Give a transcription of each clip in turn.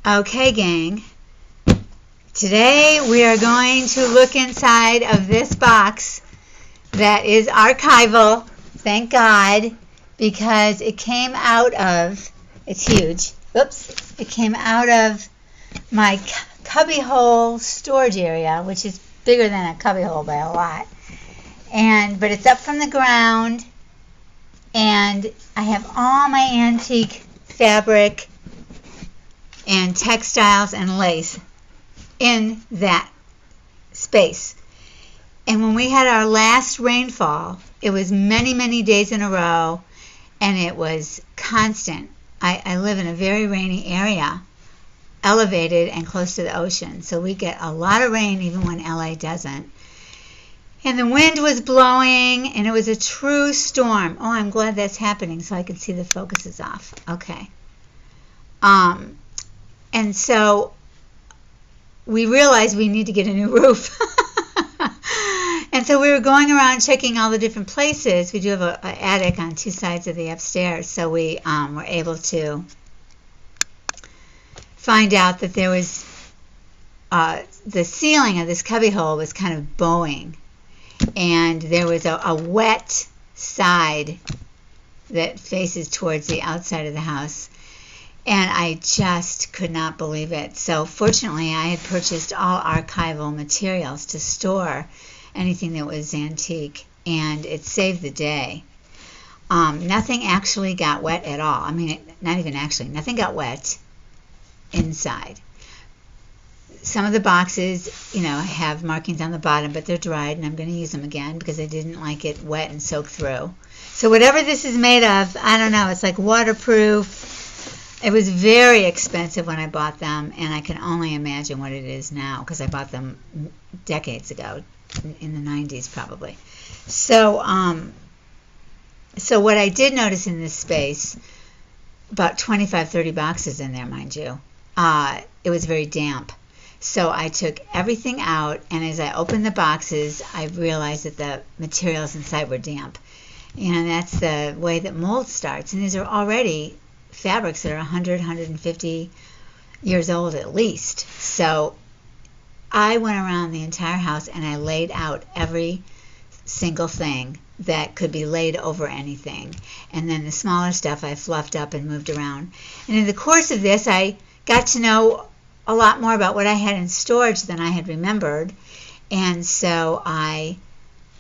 Okay, gang. Today we are going to look inside of this box that is archival, thank God, because it came out of, it's huge, oops, it came out of my cubbyhole storage area, which is bigger than a cubbyhole by a lot. But it's up from the ground, and I have all my antique fabric and textiles and lace in that space. And when we had our last rainfall, it was many, many days in a row, and it was constant. I live in a very rainy area, elevated and close to the ocean, so we get a lot of rain even when LA doesn't. And the wind was blowing, and it was a true storm. Oh, I'm glad that's happening so I can see the focus is off. Okay. And so we realized we need to get a new roof. And so we were going around checking all the different places. We do have an attic on two sides of the upstairs, so we were able to find out that there was the ceiling of this cubbyhole was kind of bowing, and there was a wet side that faces towards the outside of the house. And I just could not believe it. So fortunately, I had purchased all archival materials to store anything that was antique, and it saved the day. Nothing actually got wet at all. I mean, not even actually. Nothing got wet inside. Some of the boxes, have markings on the bottom, but they're dried, and I'm going to use them again because I didn't like it wet and soak through. So whatever this is made of, I don't know. It's like waterproof. It was very expensive when I bought them, and I can only imagine what it is now because I bought them decades ago, in the 90s probably. So what I did notice in this space, about 25, 30 boxes in there, mind you, it was very damp. So I took everything out, and as I opened the boxes, I realized that the materials inside were damp. And that's the way that mold starts. And these are already fabrics that are 100, 150 years old at least. So I went around the entire house and I laid out every single thing that could be laid over anything. And then the smaller stuff I fluffed up and moved around. And in the course of this, I got to know a lot more about what I had in storage than I had remembered. And so I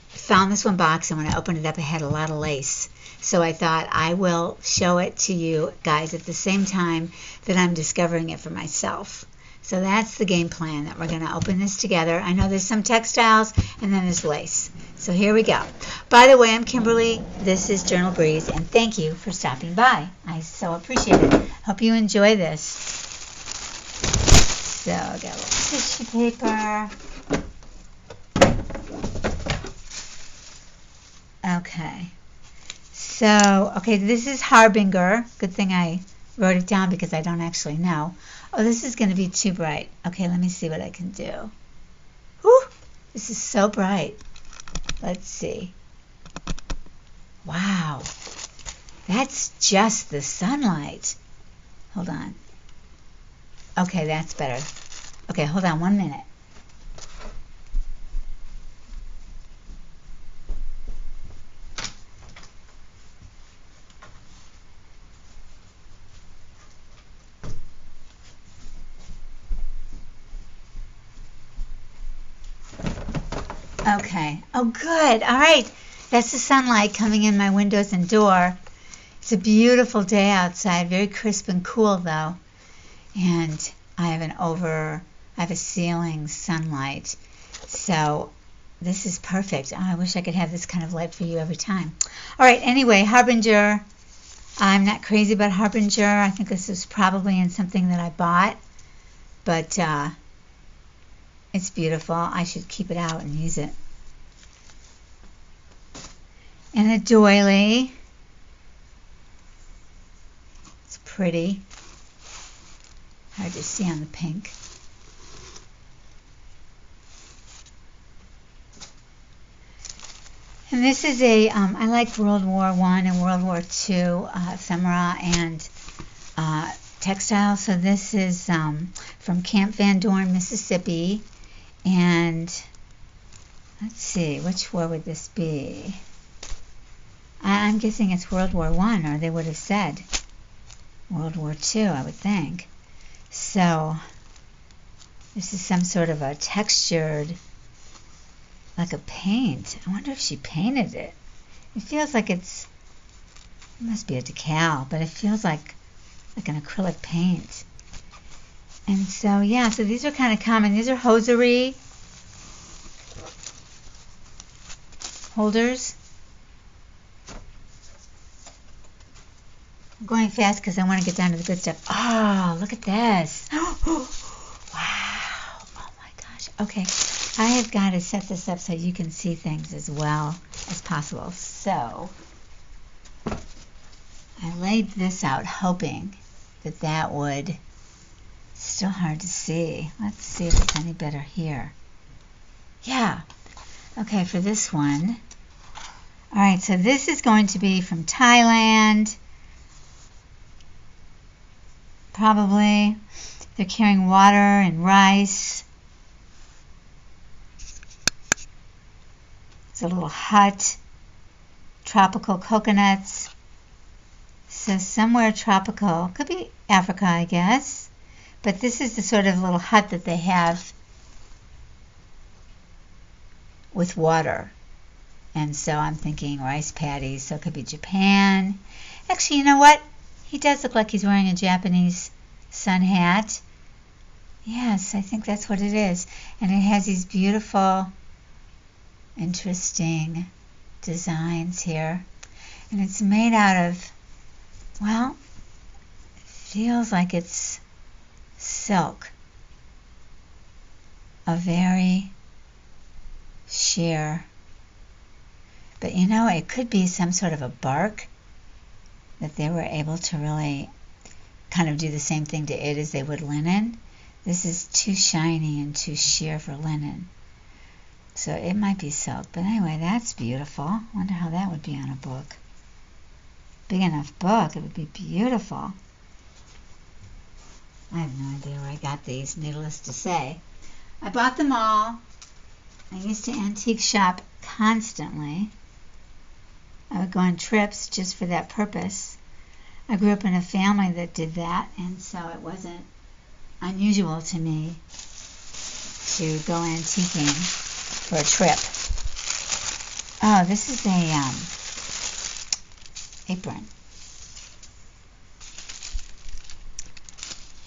found this one box, and when I opened it up, it had a lot of lace. So I thought I will show it to you guys at the same time that I'm discovering it for myself. So that's the game plan, that we're going to open this together. I know there's some textiles and then there's lace. So here we go. By the way, I'm Kimberly. This is Journal Breeze, and thank you for stopping by. I so appreciate it. Hope you enjoy this. So I got a little tissue paper. Okay. So, this is Harbinger. Good thing I wrote it down because I don't actually know. Oh, this is going to be too bright. Okay, let me see what I can do. Whew, this is so bright. Let's see. Wow. That's just the sunlight. Hold on. Okay, that's better. Okay, hold on 1 minute. Okay. Oh, good. All right. That's the sunlight coming in my windows and door. It's a beautiful day outside. Very crisp and cool, though. And I have a ceiling sunlight. So this is perfect. Oh, I wish I could have this kind of light for you every time. All right. Anyway, Harbinger. I'm not crazy about Harbinger. I think this is probably in something that I bought. But it's beautiful. I should keep it out and use it. And a doily. It's pretty. Hard to see on the pink. And this is I like World War I and World War II ephemera and textile. So this is from Camp Van Dorn, Mississippi. And let's see, which war would this be? I'm guessing it's World War I, or they would have said World War II, I would think. So this is some sort of a textured, like a paint. I wonder if she painted it. It feels like it must be a decal, but it feels like an acrylic paint. And so, yeah, so these are kind of common. These are hosiery holders. I'm going fast because I want to get down to the good stuff. Oh, look at this. Wow. Oh my gosh. Okay. I have got to set this up so you can see things as well as possible. So I laid this out hoping that would, still hard to see. Let's see if it's any better here. Yeah. Okay, for this one. All right, so this is going to be from Thailand. Probably. They're carrying water and rice. It's a little hut. Tropical coconuts. So somewhere tropical. Could be Africa, I guess. But this is the sort of little hut that they have with water. And so I'm thinking rice paddies. So it could be Japan. Actually, you know what? He does look like he's wearing a Japanese sun hat. Yes, I think that's what it is. And it has these beautiful, interesting designs here. And it's made out of, well, it feels like it's silk. A very sheer. But you know, it could be some sort of a bark that they were able to really kind of do the same thing to it as they would linen. This is too shiny and too sheer for linen. So it might be silk. But anyway, that's beautiful. Wonder how that would be on a book. Big enough book, it would be beautiful. I have no idea where I got these, needless to say. I bought them all. I used to antique shop constantly. I would go on trips just for that purpose. I grew up in a family that did that, and so it wasn't unusual to me to go antiquing for a trip. Oh, this is a apron.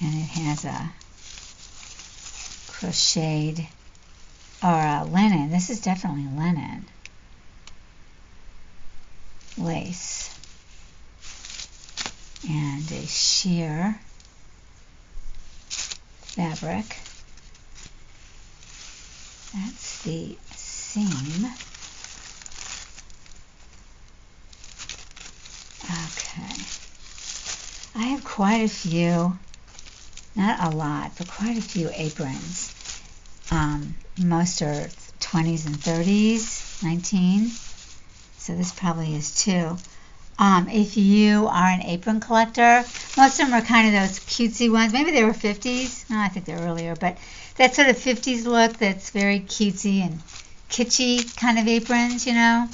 And it has a crocheted, or a linen. This is definitely linen. Lace. And a sheer fabric. That's the seam. Okay. I have quite a few, not a lot, but quite a few aprons. Most are 20s and 30s, 19. So this probably is too. If you are an apron collector, most of them are kind of those cutesy ones. Maybe they were 50s. No, I think they're earlier. But that sort of 50s look that's very cutesy and kitschy kind of aprons, you know.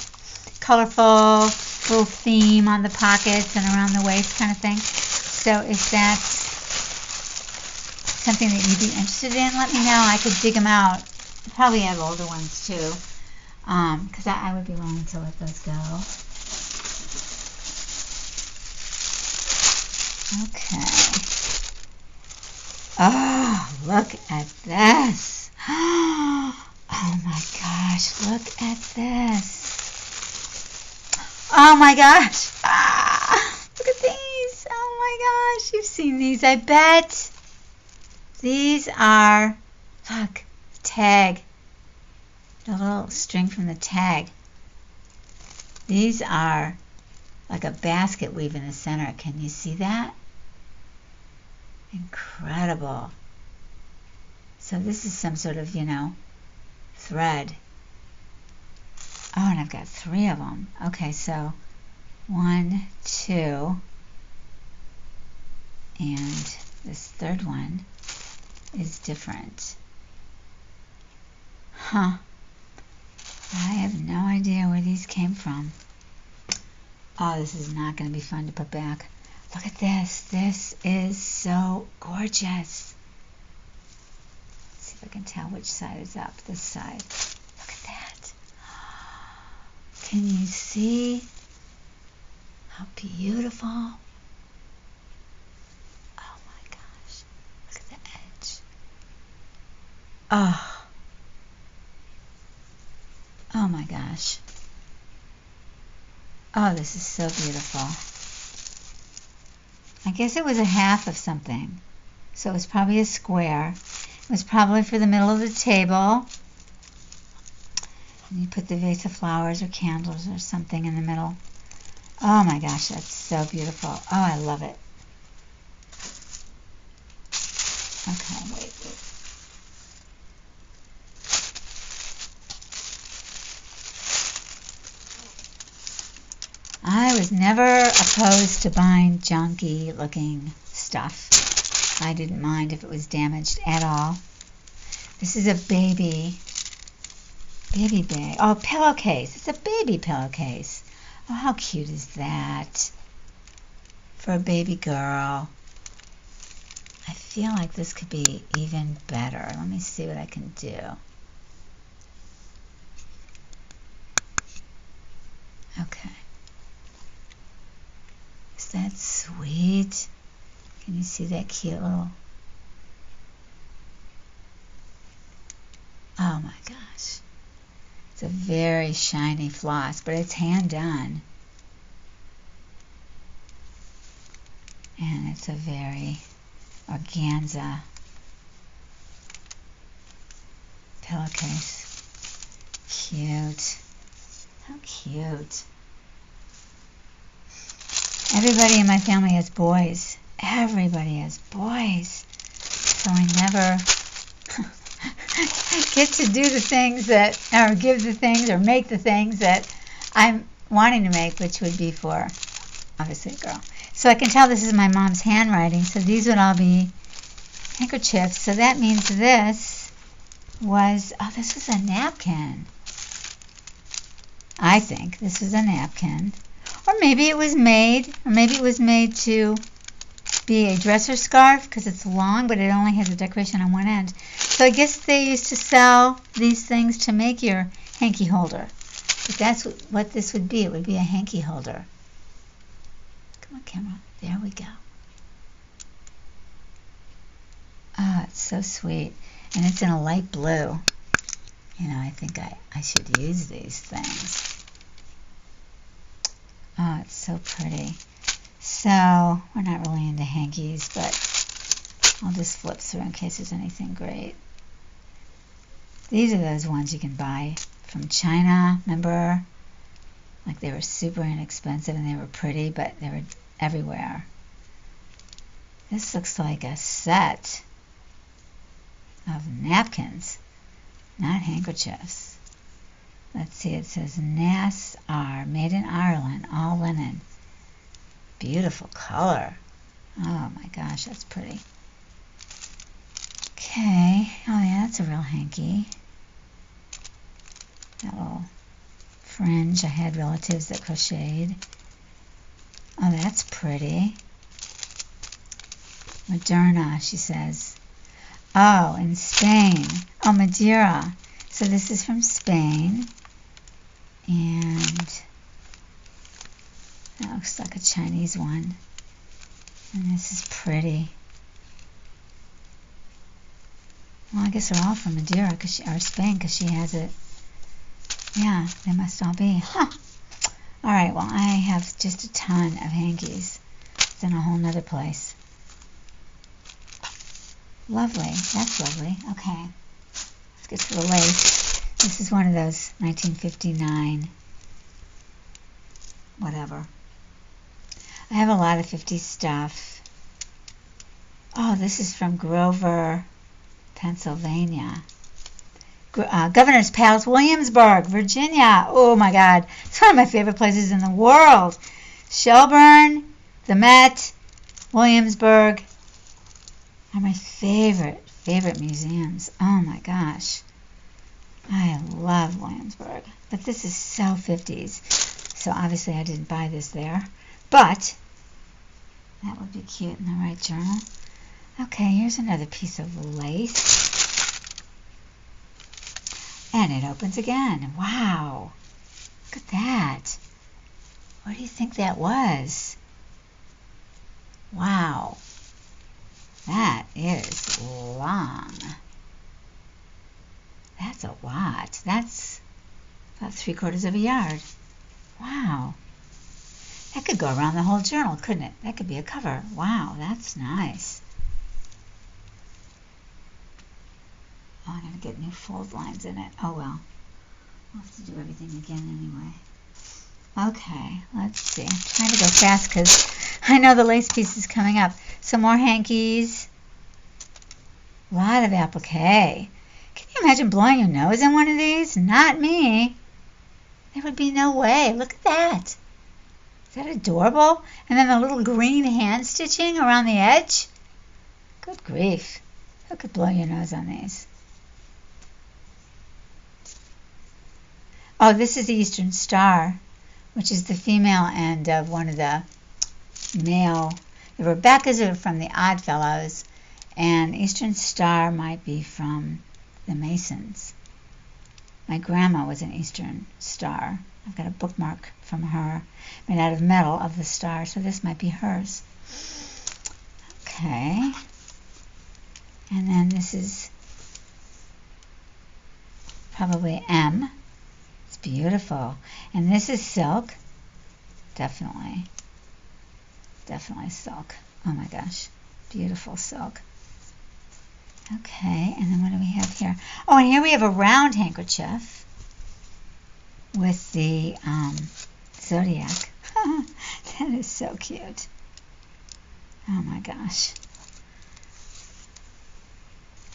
Colorful, little theme on the pockets and around the waist kind of thing. So if that's something that you'd be interested in, let me know. I could dig them out. I probably have older ones too. Because I would be willing to let those go. Okay. Oh, look at this. Oh my gosh, look at this. Oh my gosh. Look at these. Oh my gosh, you've seen these, I bet. These are, look, tag. The little string from the tag. These are like a basket weave in the center. Can you see that? Incredible. So this is some sort of, you know, thread. Oh, and I've got 3 of them. Okay, so 1, 2, And this third one is different. Huh. I have no idea where these came from. Oh, this is not going to be fun to put back. Look at this. This is so gorgeous. Let's see if I can tell which side is up. This side. Look at that. Can you see how beautiful? Oh my gosh. Look at the edge. Oh. Oh my gosh. Oh, this is so beautiful. I guess it was a half of something. So it was probably a square. It was probably for the middle of the table. And you put the vase of flowers or candles or something in the middle. Oh my gosh, that's so beautiful. Oh, I love it. Okay, wait. I was never opposed to buying junky looking stuff. I didn't mind if it was damaged at all. This is a baby bag. Oh, pillowcase. It's a baby pillowcase. Oh, how cute is that? For a baby girl. I feel like this could be even better. Let me see what I can do. Okay. Is that sweet? Can you see that cute little... Oh my gosh. It's a very shiny floss, but it's hand done. And it's a very organza pillowcase. Cute. How cute. Everybody in my family has boys. Everybody has boys. So I never get to do the things that, or give the things, or make the things that I'm wanting to make, which would be for, obviously, a girl. So I can tell this is my mom's handwriting, so these would all be handkerchiefs. So that means this was a napkin. I think this was a napkin. Or maybe it was made to be a dresser scarf because it's long, but it only has a decoration on one end. So I guess they used to sell these things to make your hanky holder. But that's what this would be. It would be a hanky holder. Come on, camera. There we go. Oh, it's so sweet. And it's in a light blue. You know, I think I should use these things. Oh, it's so pretty. So, we're not really into hankies, but I'll just flip through in case there's anything great. These are those ones you can buy from China, remember? Like they were super inexpensive and they were pretty, but they were everywhere. This looks like a set of napkins, not handkerchiefs. Let's see, it says NAS are made in Ireland, all linen. Beautiful color. Oh my gosh, that's pretty. Okay, oh yeah, that's a real hanky. That little fringe, I had relatives that crocheted. Oh, that's pretty. Moderna, she says. Oh, in Spain. Oh, Madeira. So this is from Spain. And that looks like a Chinese one. And this is pretty. Well, I guess they're all from Madeira or Spain because she has it. Yeah, they must all be. Huh. All right, well, I have just a ton of hankies. It's in a whole nother place. Lovely. That's lovely. Okay. Let's get to the lace. This is one of those 1959 whatever. I have a lot of 50s stuff. Oh, this is from Grover, Pennsylvania. Governor's Palace, Williamsburg, Virginia. Oh my God. It's one of my favorite places in the world. Shelburne, the Met, Williamsburg are my favorite museums. Oh my gosh. I love Williamsburg. But this is so 50s. So obviously I didn't buy this there. But that would be cute in the right journal. Okay, here's another piece of lace. And it opens again. Wow. Look at that. What do you think that was? Wow. That is long. That's a lot. That's about 3/4 of a yard. Wow. That could go around the whole journal, couldn't it? That could be a cover. Wow, that's nice. Oh, I'm going to get new fold lines in it. Oh, well. I'll have to do everything again anyway. Okay, let's see. I'm trying to go fast because I know the lace piece is coming up. Some more hankies. A lot of applique. Can you imagine blowing your nose in one of these? Not me. There would be no way. Look at that. Is that adorable? And then the little green hand stitching around the edge. Good grief. Who could blow your nose on these? Oh, this is the Eastern Star, which is the female end of one of the male. The Rebecca's are from the Oddfellows, and Eastern Star might be from the Masons. My grandma was an Eastern Star. I've got a bookmark from her made out of metal of the star, so this might be hers. Okay. And then this is probably M. It's beautiful. And this is silk. Definitely silk. Oh my gosh. Beautiful silk. Okay, and then what do we have here? Oh, and here we have a round handkerchief with the zodiac. That is so cute. Oh my gosh.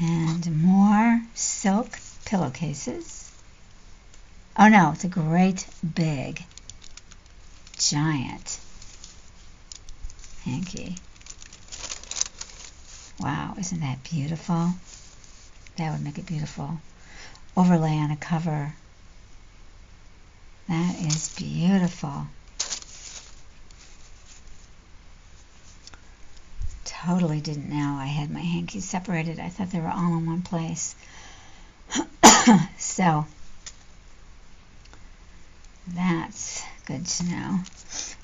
And more silk pillowcases. Oh no, it's a great big giant hanky. Wow, isn't that beautiful? That would make a beautiful overlay on a cover. That is beautiful. Totally didn't know I had my hankies separated. I thought they were all in one place. So, that's good to know.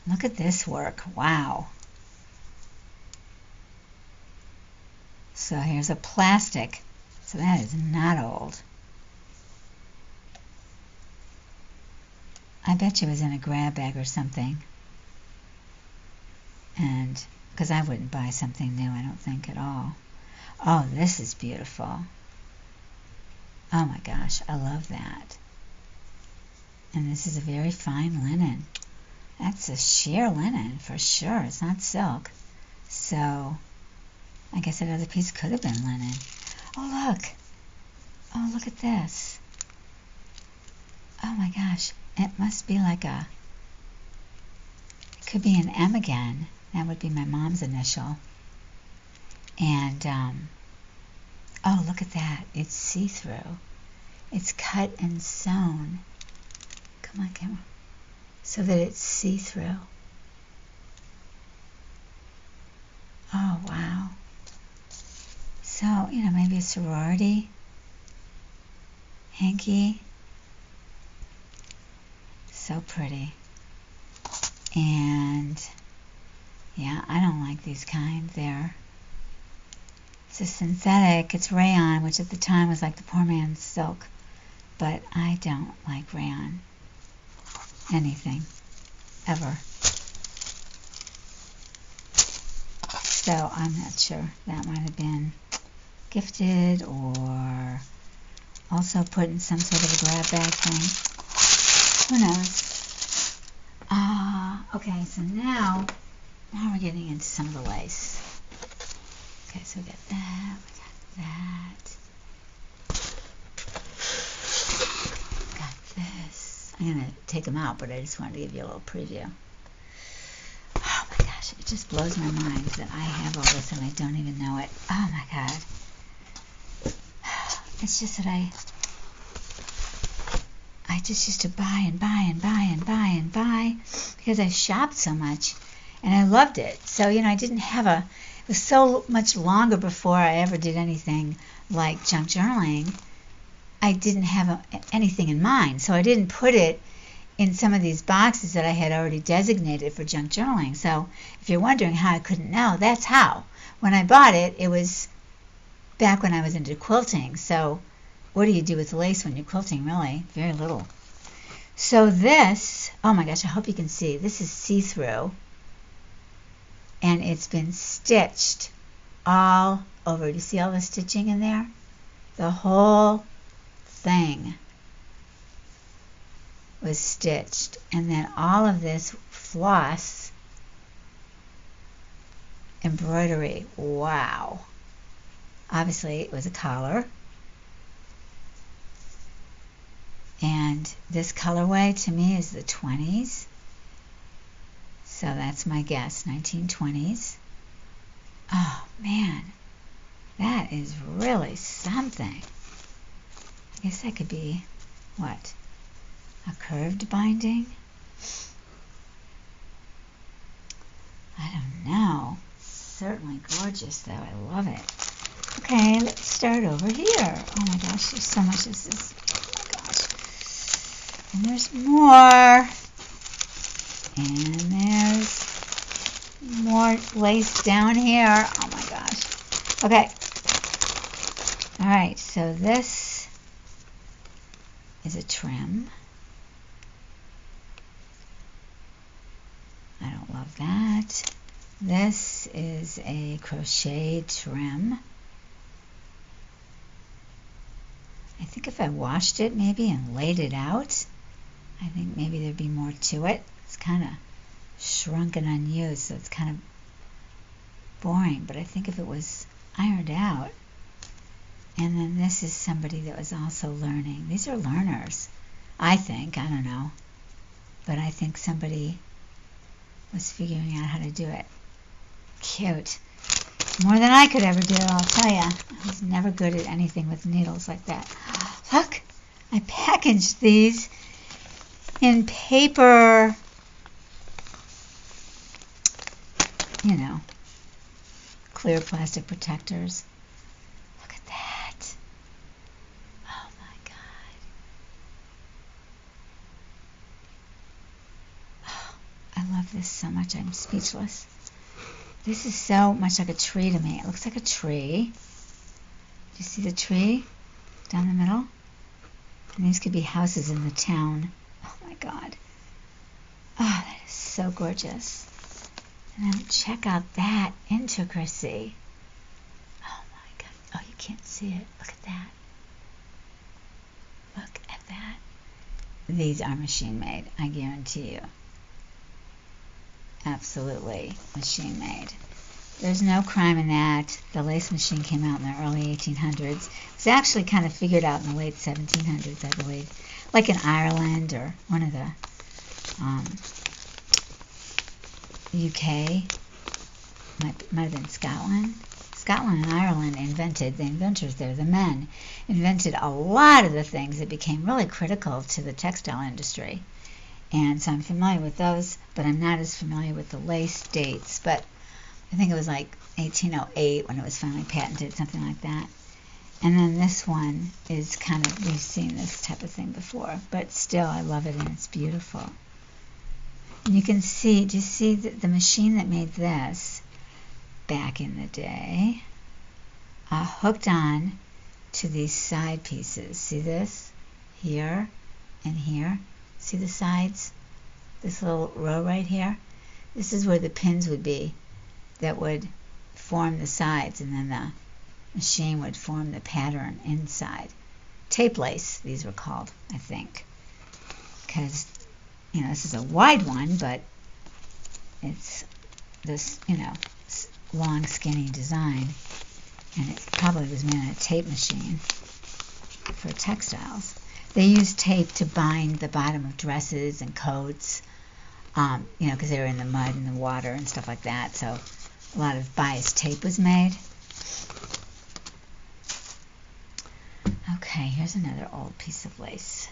Look at this work. Wow. So here's a plastic. So that is not old. I bet you it was in a grab bag or something. And because I wouldn't buy something new, I don't think at all. Oh, this is beautiful. Oh my gosh, I love that. And this is a very fine linen. That's a sheer linen for sure. It's not silk. So I guess that other piece could have been linen. Oh, look. Oh, look at this. Oh my gosh. It must be like a, it could be an M again. That would be my mom's initial. And, oh, look at that. It's see-through. It's cut and sewn. Come on, camera. So that it's see-through. Oh, wow. So, you know, maybe a sorority hanky. So pretty. And yeah, I don't like these kind. It's a synthetic, it's rayon, which at the time was like the poor man's silk. But I don't like rayon. Anything. Ever. So I'm not sure. That might have been gifted or also put in some sort of a grab bag thing. Who knows? Okay, so now we're getting into some of the lace. Okay, so we got that, we got this. I'm going to take them out, but I just wanted to give you a little preview. Oh my gosh, gosh, it just blows my mind that I have all this and I don't even know it. Oh my God. It's just that I just used to buy and buy and buy and buy and buy because I shopped so much and I loved it. So, you know, I didn't have it was so much longer before I ever did anything like junk journaling. I didn't have anything in mind. So I didn't put it in some of these boxes that I had already designated for junk journaling. So if you're wondering how I couldn't know, that's how. When I bought it, it was back when I was into quilting. So what do you do with lace when you're quilting, really? Very little. So this, oh my gosh, I hope you can see. This is see-through. And it's been stitched all over. Do you see all the stitching in there? The whole thing was stitched. And then all of this floss embroidery. Wow. Obviously, it was a collar. And this colorway to me is the 20s. So that's my guess, 1920s. Oh, man. That is really something. I guess that could be, what? A curved binding? I don't know. Certainly gorgeous, though. I love it. Okay, let's start over here. Oh my gosh, there's so much. This is, oh my gosh. And there's more. And there's more lace down here. Oh my gosh. Okay. All right, so this is a trim. I don't love that. This is a crochet trim. I think if I washed it maybe and laid it out, I think maybe there'd be more to it. It's kind of shrunk and unused, so it's kind of boring. But I think if it was ironed out, and then this is somebody that was also learning. These are learners, I think. I don't know. But I think somebody was figuring out how to do it. Cute. More than I could ever do, I'll tell you. I was never good at anything with needles like that. Look, I packaged these in paper, you know, clear plastic protectors. Look at that. Oh my God. Oh, I love this so much, I'm speechless. This is so much like a tree to me. It looks like a tree. Do you see the tree down the middle? And these could be houses in the town. Oh my God. Oh, that is so gorgeous. And then check out that intricacy. Oh my God. Oh, you can't see it. Look at that. Look at that. These are machine made, I guarantee you. Absolutely machine made. There's no crime in that. The lace machine came out in the early 1800s. It was actually kind of figured out in the late 1700s, I believe. Like in Ireland or one of the UK. Might have been Scotland. Scotland and Ireland invented, the inventors there, the men, invented a lot of the things that became really critical to the textile industry. And so I'm familiar with those, but I'm not as familiar with the lace dates. But I think it was like 1808 when it was finally patented, something like that. And then this one is kind of, we've seen this type of thing before, but still I love it and it's beautiful. And you can see, do you see the machine that made this back in the day hooked on to these side pieces. See this? Here and here. See the sides? This little row right here? This is where the pins would be that would form the sides, and then the machine would form the pattern inside. Tape lace, these were called, I think. Because, you know, this is a wide one, but it's this, you know, long, skinny design. And it probably was made on a tape machine for textiles. They used tape to bind the bottom of dresses and coats. you know, because they were in the mud and the water and stuff like that. So a lot of bias tape was made. Okay, here's another old piece of lace.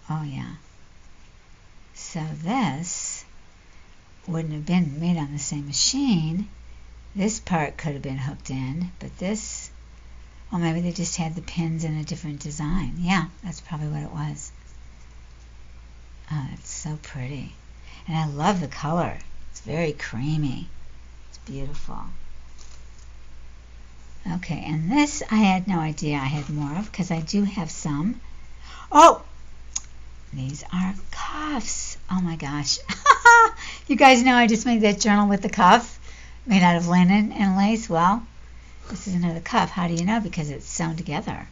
Oh yeah. So this wouldn't have been made on the same machine. This part could have been hooked in, but this, well, maybe they just had the pins in a different design. Yeah, that's probably what it was. Oh, it's so pretty. And I love the color. It's very creamy. It's beautiful. Okay, and this I had no idea I had more of, because I do have some. Oh, these are cuffs. Oh my gosh. You guys know I just made that journal with the cuff made out of linen and lace. Well, this is another cuff. How do you know? Because it's sewn together.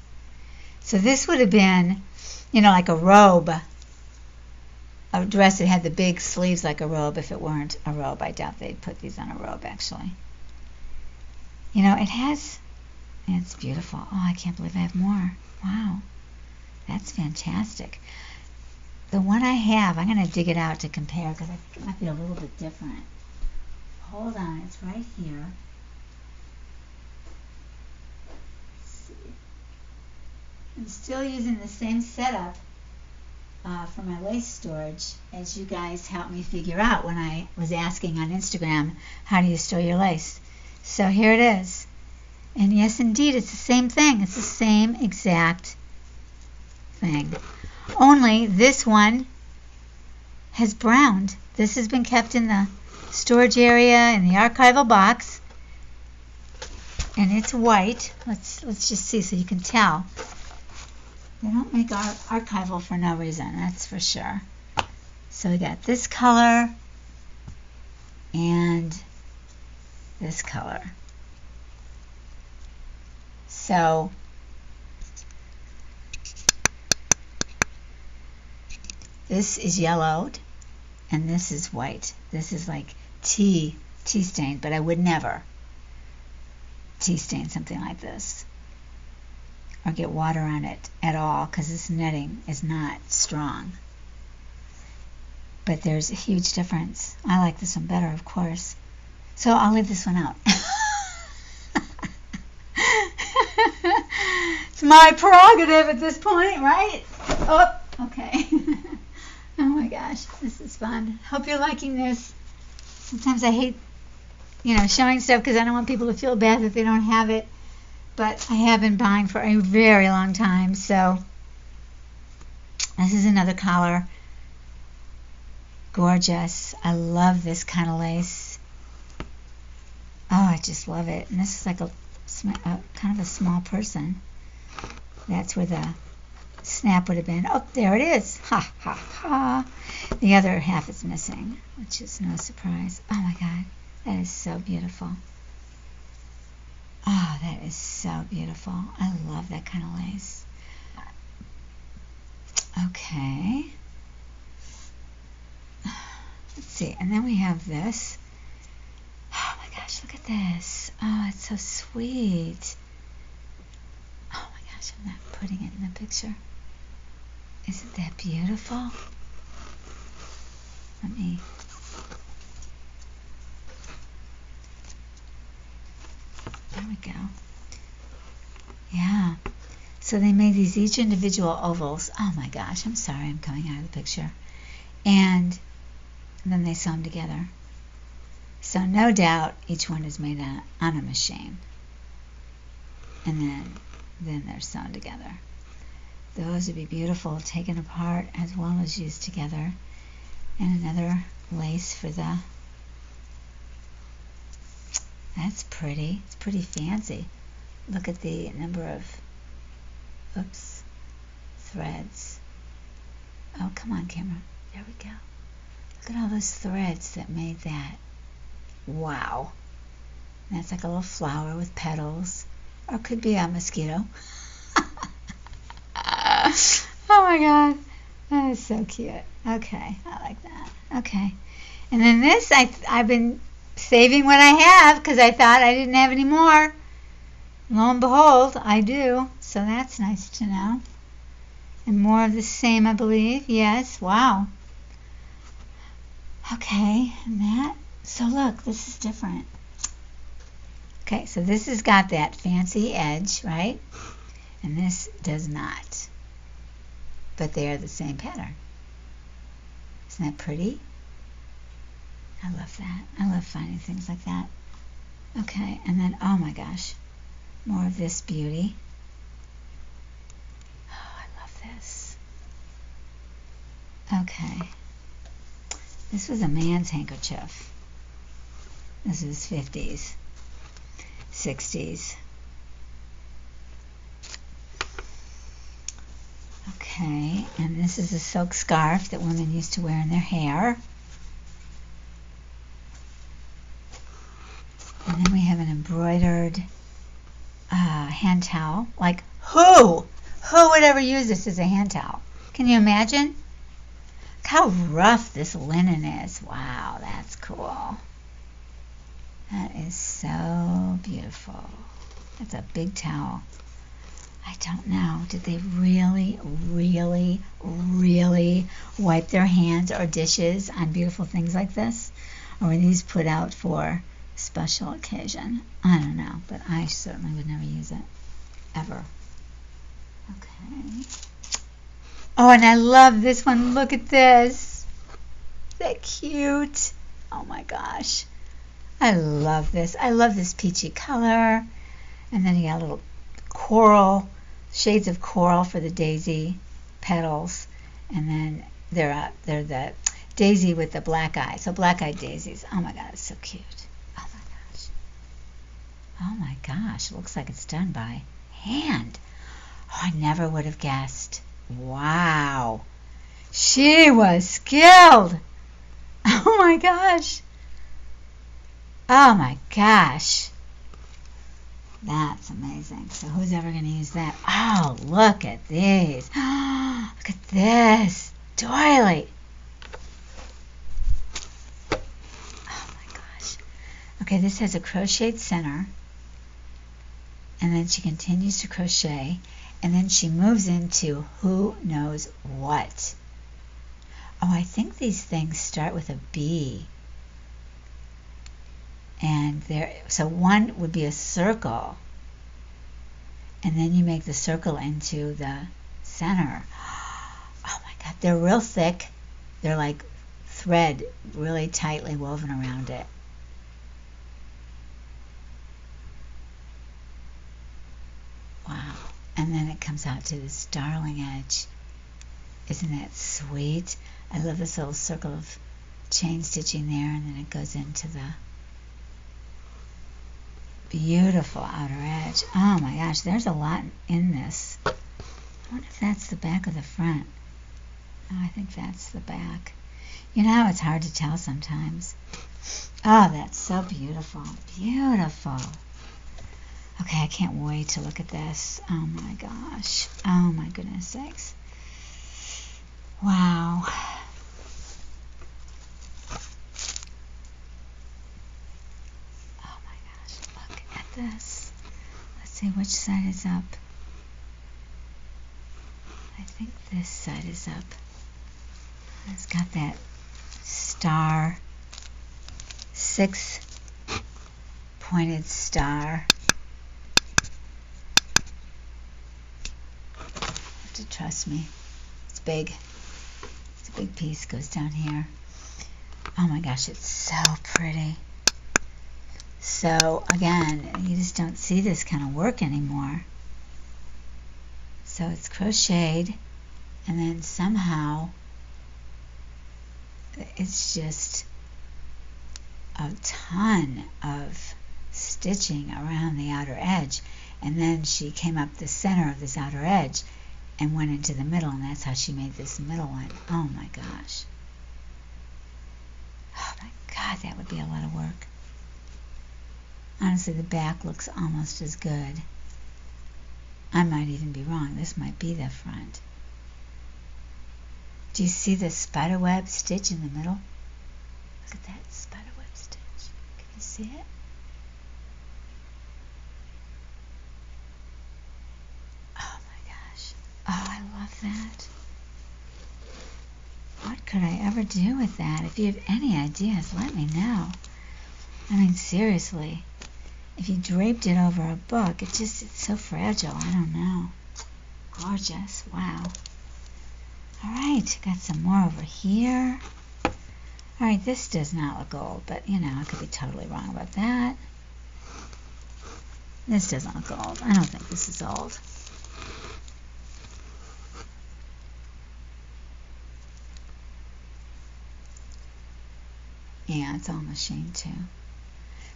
So this would have been, you know, like a robe, a dress that had the big sleeves like a robe. If it weren't a robe, I doubt they'd put these on a robe, actually. You know, it has, it's beautiful. Oh, I can't believe I have more. Wow, that's fantastic. The one I have, I'm going to dig it out to compare, because I think it might be a little bit different. Hold on, it's right here. Let's see. I'm still using the same setup for my lace storage as you guys helped me figure out when I was asking on Instagram, how do you store your lace? So here it is. And yes, indeed, it's the same thing. It's the same exact thing. Only this one has browned. This has been kept in the storage area in the archival box, and it's white. Let's just see so you can tell. They don't make archival for no reason, that's for sure. So we got this color and this color. So this is yellowed and this is white. This is like tea stained, but I would never tea stain something like this or get water on it at all, because this netting is not strong. But there's a huge difference. I like this one better, of course. So I'll leave this one out. It's my prerogative at this point, right? Oh, okay. Oh my gosh, this is fun. Hope you're liking this. Sometimes I hate, showing stuff because I don't want people to feel bad that they don't have it. But I have been buying for a very long time. So this is another collar. Gorgeous. I love this kind of lace. Oh, I just love it. And this is like a kind of a small person. That's where the snap would have been. Oh, there it is. Ha, ha, ha. The other half is missing, which is no surprise. Oh my God, that is so beautiful. Oh, that is so beautiful. I love that kind of lace. Okay. Let's see, and then we have this. Oh my gosh, look at this. Oh, it's so sweet. Oh my gosh, I'm not putting it in the picture. Isn't that beautiful? Let me. There we go. Yeah. So they made these each individual ovals. Oh my gosh, I'm sorry, I'm coming out of the picture. And then they sew them together. So no doubt each one is made on a machine. And then they're sewn together. Those would be beautiful, taken apart as well as used together. And another lace for the... That's pretty. It's pretty fancy. Look at the number of... Oops. Threads. Oh, come on, camera. There we go. Look at all those threads that made that. Wow. And that's like a little flower with petals. Or it could be a mosquito. Oh my God. That is so cute. Okay. I like that. Okay. And then this, I've been saving what I have because I thought I didn't have any more. Lo and behold, I do. So that's nice to know. And more of the same, I believe. Yes. Wow. Okay, and that, so look, this is different. Okay, so this has got that fancy edge, right? And this does not. But they are the same pattern. Isn't that pretty? I love that. I love finding things like that. Okay, and then, oh my gosh, more of this beauty. Oh, I love this. Okay. This was a man's handkerchief. This is 50s, 60s. Okay, and this is a silk scarf that women used to wear in their hair. And then we have an embroidered hand towel. Like, who would ever use this as a hand towel? Can you imagine? Look how rough this linen is. Wow, that's cool. That is so beautiful. That's a big towel. I don't know. Did they really, really, really wipe their hands or dishes on beautiful things like this? Or were these put out for special occasion? I don't know, but I certainly would never use it. Ever. Okay. Oh, and I love this one. Look at this. Isn't that cute? Oh my gosh. I love this. I love this peachy color. And then you got little coral, shades of coral for the daisy petals. And then they're the daisy with the black eye. So black-eyed daisies. Oh my God, it's so cute. Oh my gosh. Oh my gosh. It looks like it's done by hand. Oh, I never would have guessed. Wow. She was skilled. Oh my gosh. Oh my gosh. That's amazing. So who's ever going to use that? Oh, look at these. Look at this. Doily. Oh my gosh. Okay, this has a crocheted center. And then she continues to crochet. And then she moves into who knows what. Oh, I think these things start with a B. And so one would be a circle. And then you make the circle into the center. Oh my God, they're real thick. They're like thread, really tightly woven around it. Wow. And then it comes out to this darling edge. Isn't that sweet? I love this little circle of chain stitching there, and then it goes into the beautiful outer edge. Oh my gosh, there's a lot in this. I wonder if that's the back or the front. Oh, I think that's the back. You know how it's hard to tell sometimes. Oh, that's so beautiful. Beautiful. Okay, I can't wait to look at this. Oh my gosh. Oh my goodness sakes. Wow. Oh my gosh, look at this. Let's see which side is up. I think this side is up. It's got that star, 6 pointed star. You have to trust me. It's big. It's a big piece. Goes down here. Oh my gosh, it's so pretty. So again, you just don't see this kind of work anymore. So it's crocheted, and then somehow it's just a ton of stitching around the outer edge, and then she came up the center of this outer edge and went into the middle, and that's how she made this middle one. Oh my gosh. Oh my God, that would be a lot of work. Honestly, the back looks almost as good. I might even be wrong. This might be the front. Do you see the spiderweb stitch in the middle? Look at that spiderweb stitch. Can you see it? Oh my gosh. Oh, I love that. What could I ever do with that? If you have any ideas, let me know. I mean, seriously. If you draped it over a book, it's so fragile. I don't know. Gorgeous. Wow. All right, got some more over here. All right, this does not look old, but, you know, I could be totally wrong about that. This doesn't look old. I don't think this is old. Yeah, it's all machined too.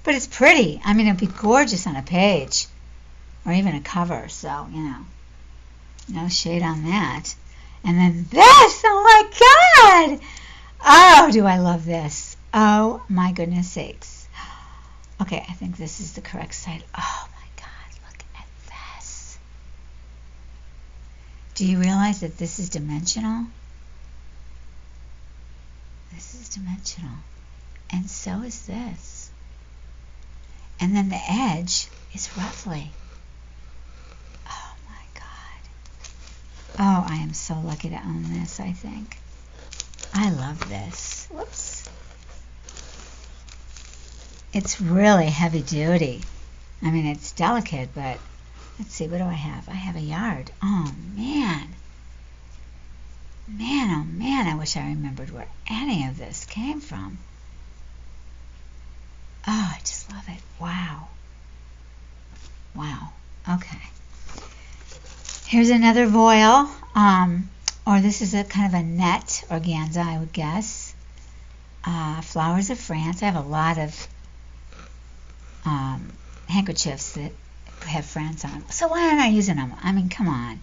But it's pretty. I mean, it'd be gorgeous on a page or even a cover. So, you know, no shade on that. And then this, oh my God. Oh, do I love this. Oh my goodness sakes. Okay, I think this is the correct side. Oh my God, look at this. Do you realize that this is dimensional? This is dimensional. And so is this. And then the edge is roughly. Oh my God. Oh, I am so lucky to own this, I think. I love this. Whoops. It's really heavy duty. I mean, it's delicate, but let's see, what do I have? I have a yard. Oh, man. Man, oh man, I wish I remembered where any of this came from. Oh, I just love it. Wow. Wow. Okay. Here's another voile. Or this is a kind of a net organza, I would guess. Flowers of France. I have a lot of handkerchiefs that have France on them. So why aren't I using them? I mean, come on.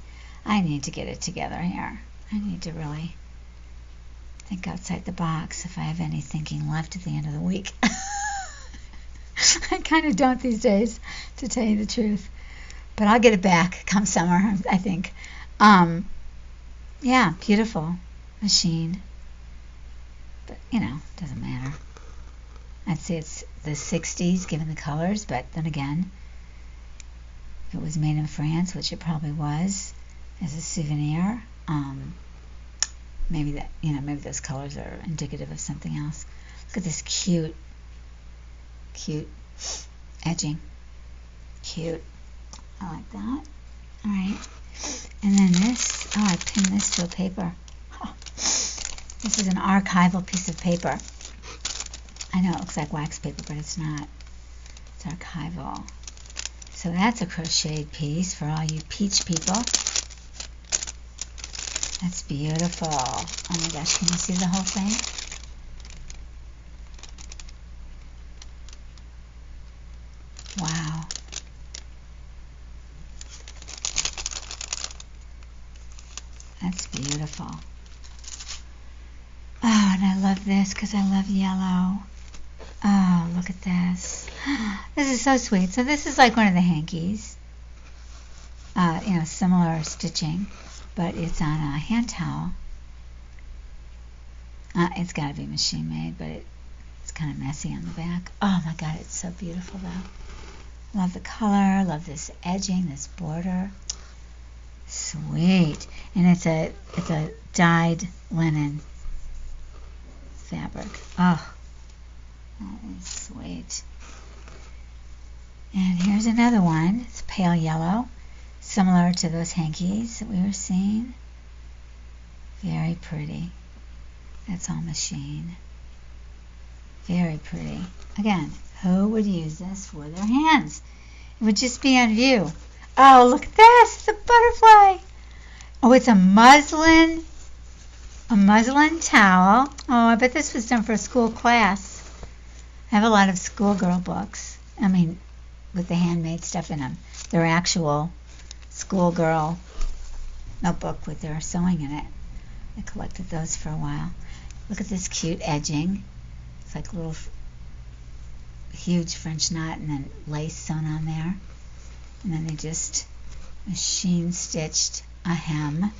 I need to get it together here. I need to really think outside the box if I have any thinking left at the end of the week. I kind of don't these days, to tell you the truth. But I'll get it back come summer, I think. Yeah, beautiful machine. But, you know, doesn't matter. I'd say it's the 60s, given the colors. But then again, if it was made in France, which it probably was, as a souvenir, maybe that, you know, maybe those colors are indicative of something else. Look at this cute edging. Cute. I like that. All right. And then this, oh, I pinned this to a paper. Oh, this is an archival piece of paper. I know it looks like wax paper, but it's not. It's archival. So that's a crocheted piece for all you peach people. That's beautiful. Oh my gosh, can you see the whole thing? Wow. That's beautiful. Oh, and I love this because I love yellow. Oh, look at this. This is so sweet. So this is like one of the hankies. You know, similar stitching, but it's on a hand towel. It's got to be machine made, but it's kind of messy on the back. Oh my God, it's so beautiful though. Love the color. Love this edging, this border. Sweet. And it's a dyed linen fabric. Oh, that is sweet. And here's another one. It's pale yellow, similar to those hankies that we were seeing. Very pretty. That's all machine. Very pretty. Again, who would use this for their hands? It would just be on view. Oh, look at this. It's a butterfly. Oh, it's a muslin towel. Oh, I bet this was done for a school class. I have a lot of schoolgirl books. I mean, with the handmade stuff in them. They're actual schoolgirl notebook with their sewing in it. I collected those for a while. Look at this cute edging. It's like a little huge French knot and then lace sewn on there. And then they just machine stitched a hem.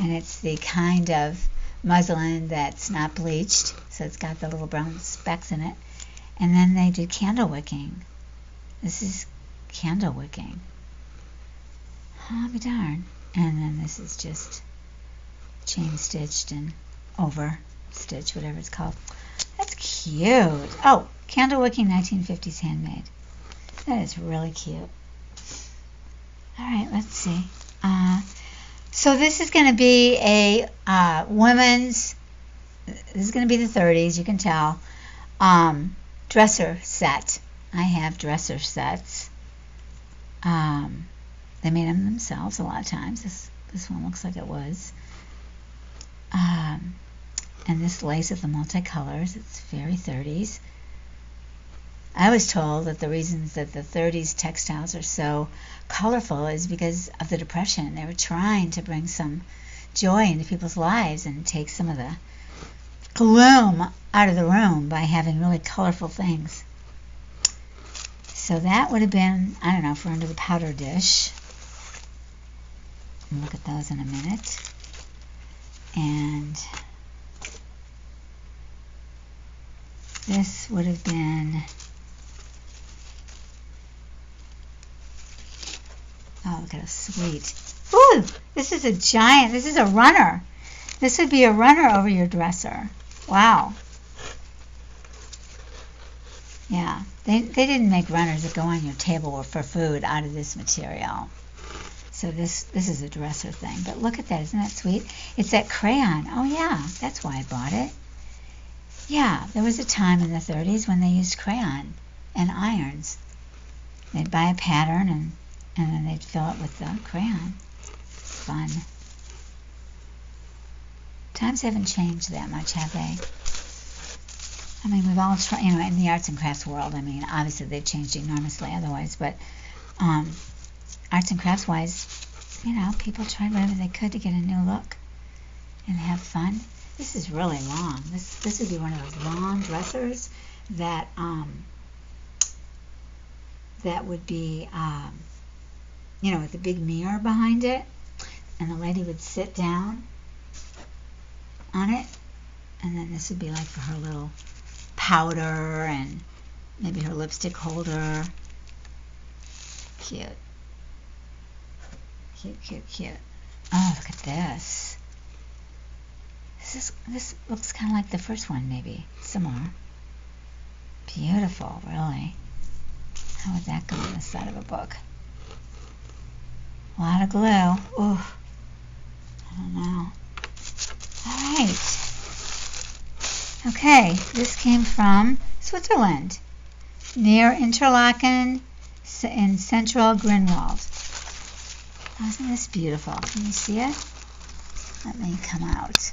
And it's the kind of muslin that's not bleached, so it's got the little brown specks in it. And then they did candle wicking. This is candle wicking. I'll be darned. And then this is just chain stitched and over stitch, whatever it's called. That's cute. Oh, candle wicking 1950s handmade. That is really cute. All right, let's see. So this is going to be a women's, this is going to be the 30s, you can tell, dresser set. I have dresser sets. They made them themselves a lot of times. This one looks like it was. And this lace with the multicolors, it's very 30s. I was told that the reasons that the 30s textiles are so colorful is because of the Depression. They were trying to bring some joy into people's lives and take some of the gloom out of the room by having really colorful things. So that would have been, I don't know, if we're under the powder dish. We'll look at those in a minute. And this would have been, oh, look at how sweet. Ooh, this is a giant, this is a runner. This would be a runner over your dresser. Wow. Yeah, they didn't make runners that go on your table for food out of this material. So this is a dresser thing. But look at that, isn't that sweet? It's that crayon. Oh yeah, that's why I bought it. Yeah, there was a time in the 30s when they used crayon and irons. They'd buy a pattern and then they'd fill it with the crayon. Fun. Times haven't changed that much, have they? I mean, we've all tried, you know, in the arts and crafts world, I mean, obviously they've changed enormously otherwise, but arts and crafts wise, you know, people tried whatever they could to get a new look and have fun. This is really long. This would be one of those long dressers that that would be, you know, with a big mirror behind it, and the lady would sit down on it, and then this would be like for her little powder and maybe her lipstick holder. Cute. Cute, cute, cute. Oh, look at this. This looks kind of like the first one, maybe. Similar. Beautiful, really. How would that go on the side of a book? A lot of glue. Ooh. I don't know. All right. Okay, this came from Switzerland, near Interlaken in central Grunwald. Isn't this beautiful? Can you see it? Let me come out.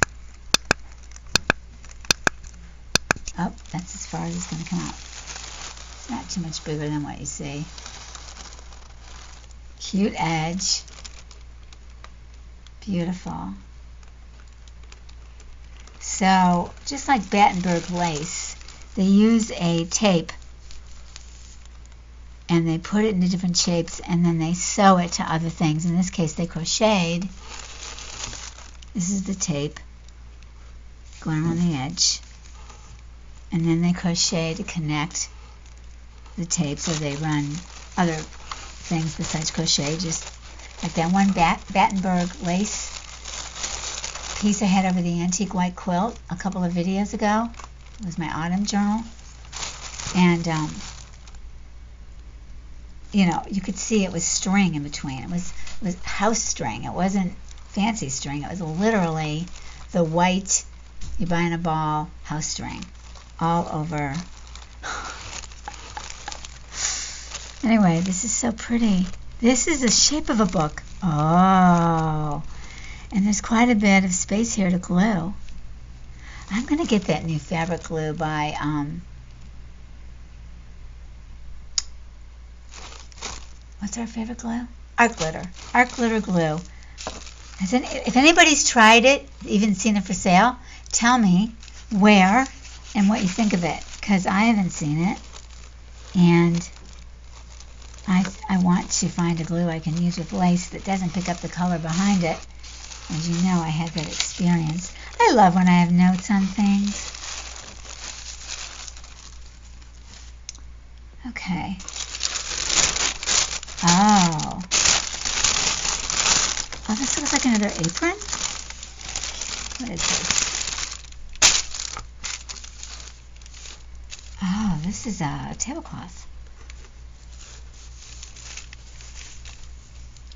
Oh, that's as far as it's going to come out. It's not too much bigger than what you see. Cute edge. Beautiful. So, just like Battenberg lace, they use a tape and they put it into different shapes and then they sew it to other things. In this case, they crocheted. This is the tape going around the edge. And then they crochet to connect the tape, so they run other things besides crochet, just like that one Battenberg lace piece I had over the antique white quilt a couple of videos ago. It was my autumn journal. And, you know, you could see it was string in between. It was house string. It wasn't fancy string. It was literally the white, you buy in a ball, house string. All over. Anyway, this is so pretty. This is the shape of a book. Oh. And there's quite a bit of space here to glue. I'm going to get that new fabric glue by, what's our favorite glue? Art Glitter. Art Glitter glue. If anybody's tried it, even seen it for sale, tell me where and what you think of it, because I haven't seen it, and I want to find a glue I can use with lace that doesn't pick up the color behind it. As you know, I had that experience. I love when I have notes on things. Okay. Oh, this looks like another apron. What is this? this is a tablecloth.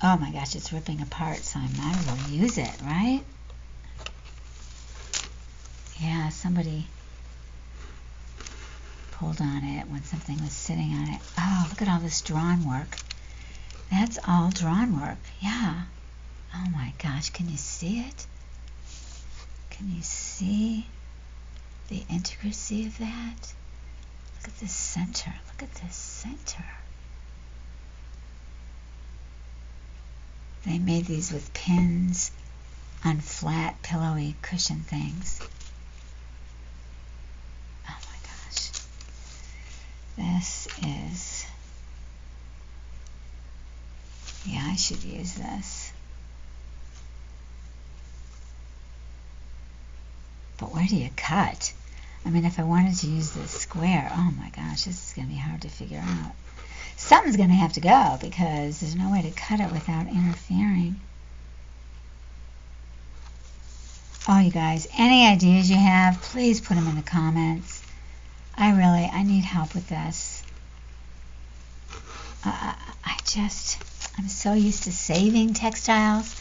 Oh my gosh, it's ripping apart, so I might as well use it, right? Yeah, somebody pulled on it when something was sitting on it. Oh, look at all this drawn work. That's all drawn work, yeah. Oh my gosh, can you see it? Can you see the intricacy of that? Look at this center, look at this center. They made these with pins on flat, pillowy cushion things. Oh my gosh. This is... yeah, I should use this. But where do you cut? I mean, if I wanted to use this square, oh my gosh, this is going to be hard to figure out. Something's going to have to go because there's no way to cut it without interfering. Oh, you guys, any ideas you have, please put them in the comments. I need help with this. I'm so used to saving textiles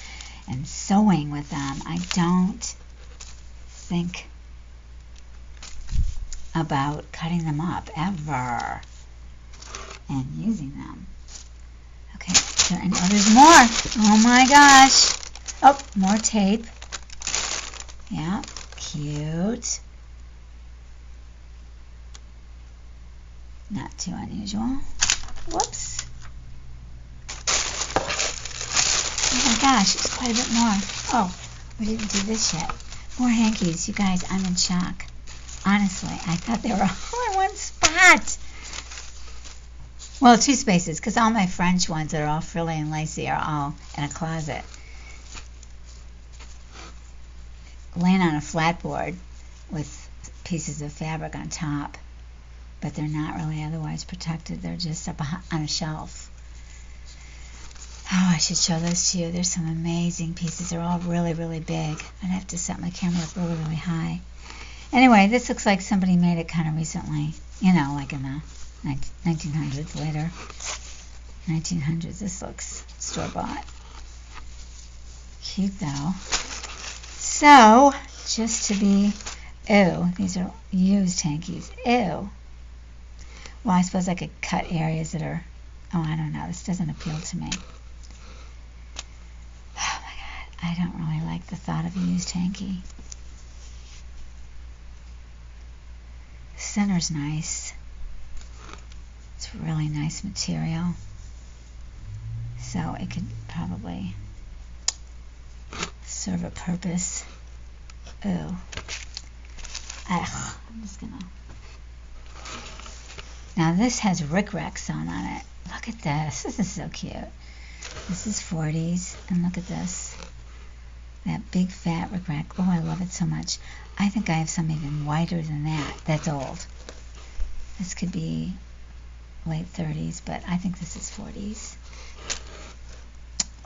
and sewing with them. I don't think about cutting them up ever and using them. Okay, so, and oh, there's more. Oh my gosh. Oh, more tape. Yeah, cute. Not too unusual. Whoops. Oh my gosh, it's quite a bit more. Oh, we didn't do this yet. More hankies. You guys, I'm in shock. Honestly, I thought they were all in one spot. Well, two spaces, because all my French ones that are all frilly and lacy are all in a closet. Laying on a flat board with pieces of fabric on top. But they're not really otherwise protected. They're just up on a shelf. Oh, I should show those to you. There's some amazing pieces. They're all really, really big. I'd have to set my camera up really, really high. Anyway, this looks like somebody made it kind of recently. You know, like in the 1900s, later. 1900s. This looks store-bought. Cute, though. So, just to be... ew, these are used hankies. Ew. Well, I suppose I could cut areas that are... oh, I don't know. This doesn't appeal to me. Oh, my God. I don't really like the thought of a used hanky. The center's nice. It's really nice material. So it could probably serve a purpose. Ooh. Ugh. I'm just going to... now this has rickrack sewn on it. Look at this. This is so cute. This is 40s. And look at this. That big fat rickrack. Oh, I love it so much. I think I have some even whiter than that. That's old. This could be late 30s, but I think this is 40s.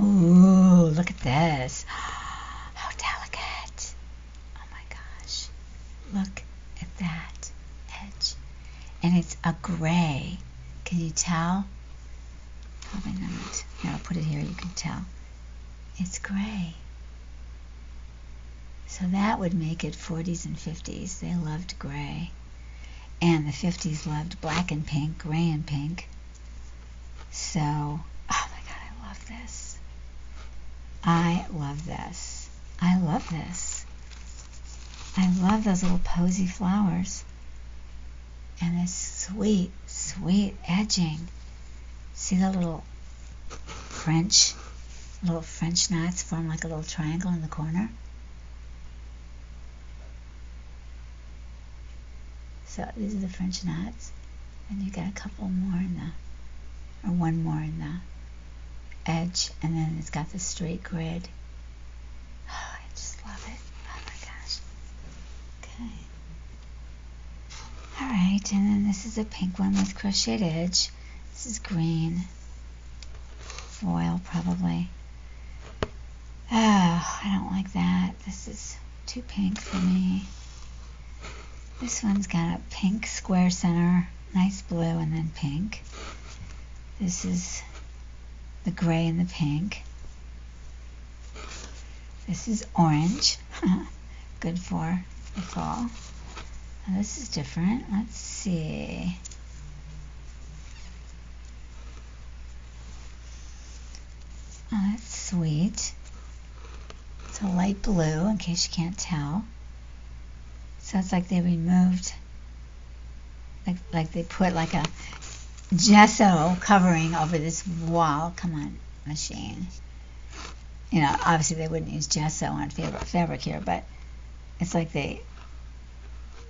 Ooh, look at this. How delicate. Oh my gosh. Look at that edge. And it's a gray. Can you tell? Probably not. Here, I'll put it here. You can tell. It's gray. So that would make it 40s and 50s. They loved gray. And the 50s loved black and pink, gray and pink. So, oh my God, I love this. I love this. I love this. I love those little posy flowers. And this sweet, sweet edging. See the little French knots form like a little triangle in the corner? So these are the French knots. And you got a couple more in the, or one more in the edge. And then it's got the straight grid. Oh, I just love it. Oh my gosh. Okay. Alright, and then this is a pink one with crocheted edge. This is green. Foil, probably. Oh, I don't like that. This is too pink for me. This one's got a pink square center nice blue and then pink. This is the gray and the pink. This is orange. Good for the fall. Now this is different. Let's see. Oh, that's sweet. It's a light blue, in case you can't tell. So it's like they removed, like they put like a gesso covering over this wall. Come on, machine. You know, obviously they wouldn't use gesso on fabric here, but it's like they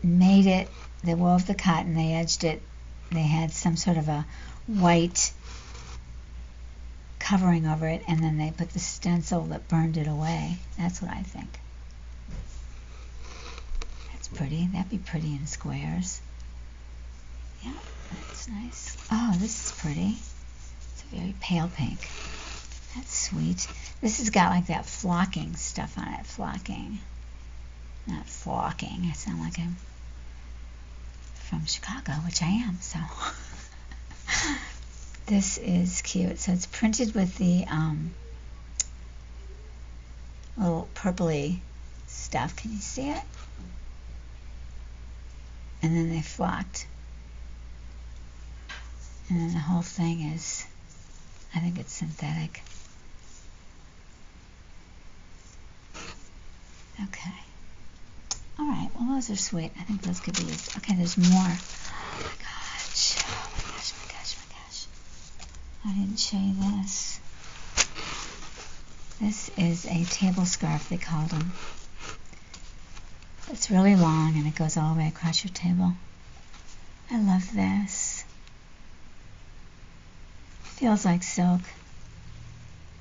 made it, they wove the cotton, they edged it, they had some sort of a white covering over it, and then they put the stencil that burned it away. That's what I think. That's pretty. That'd be pretty in squares. Yeah, that's nice. Oh, this is pretty. It's a very pale pink. That's sweet. This has got like that flocking stuff on it. Flocking. Not flocking. I sound like I'm from Chicago, which I am, so. This is cute. So it's printed with the little purpley stuff. Can you see it? And then they flocked. And then the whole thing is, I think it's synthetic. Okay. All right. Well, those are sweet. I think those could be used. Okay, there's more. Oh my gosh. Oh my gosh, my gosh, my gosh. I didn't show you this. This is a table scarf, they called them. It's really long and it goes all the way across your table. I love this. Feels like silk.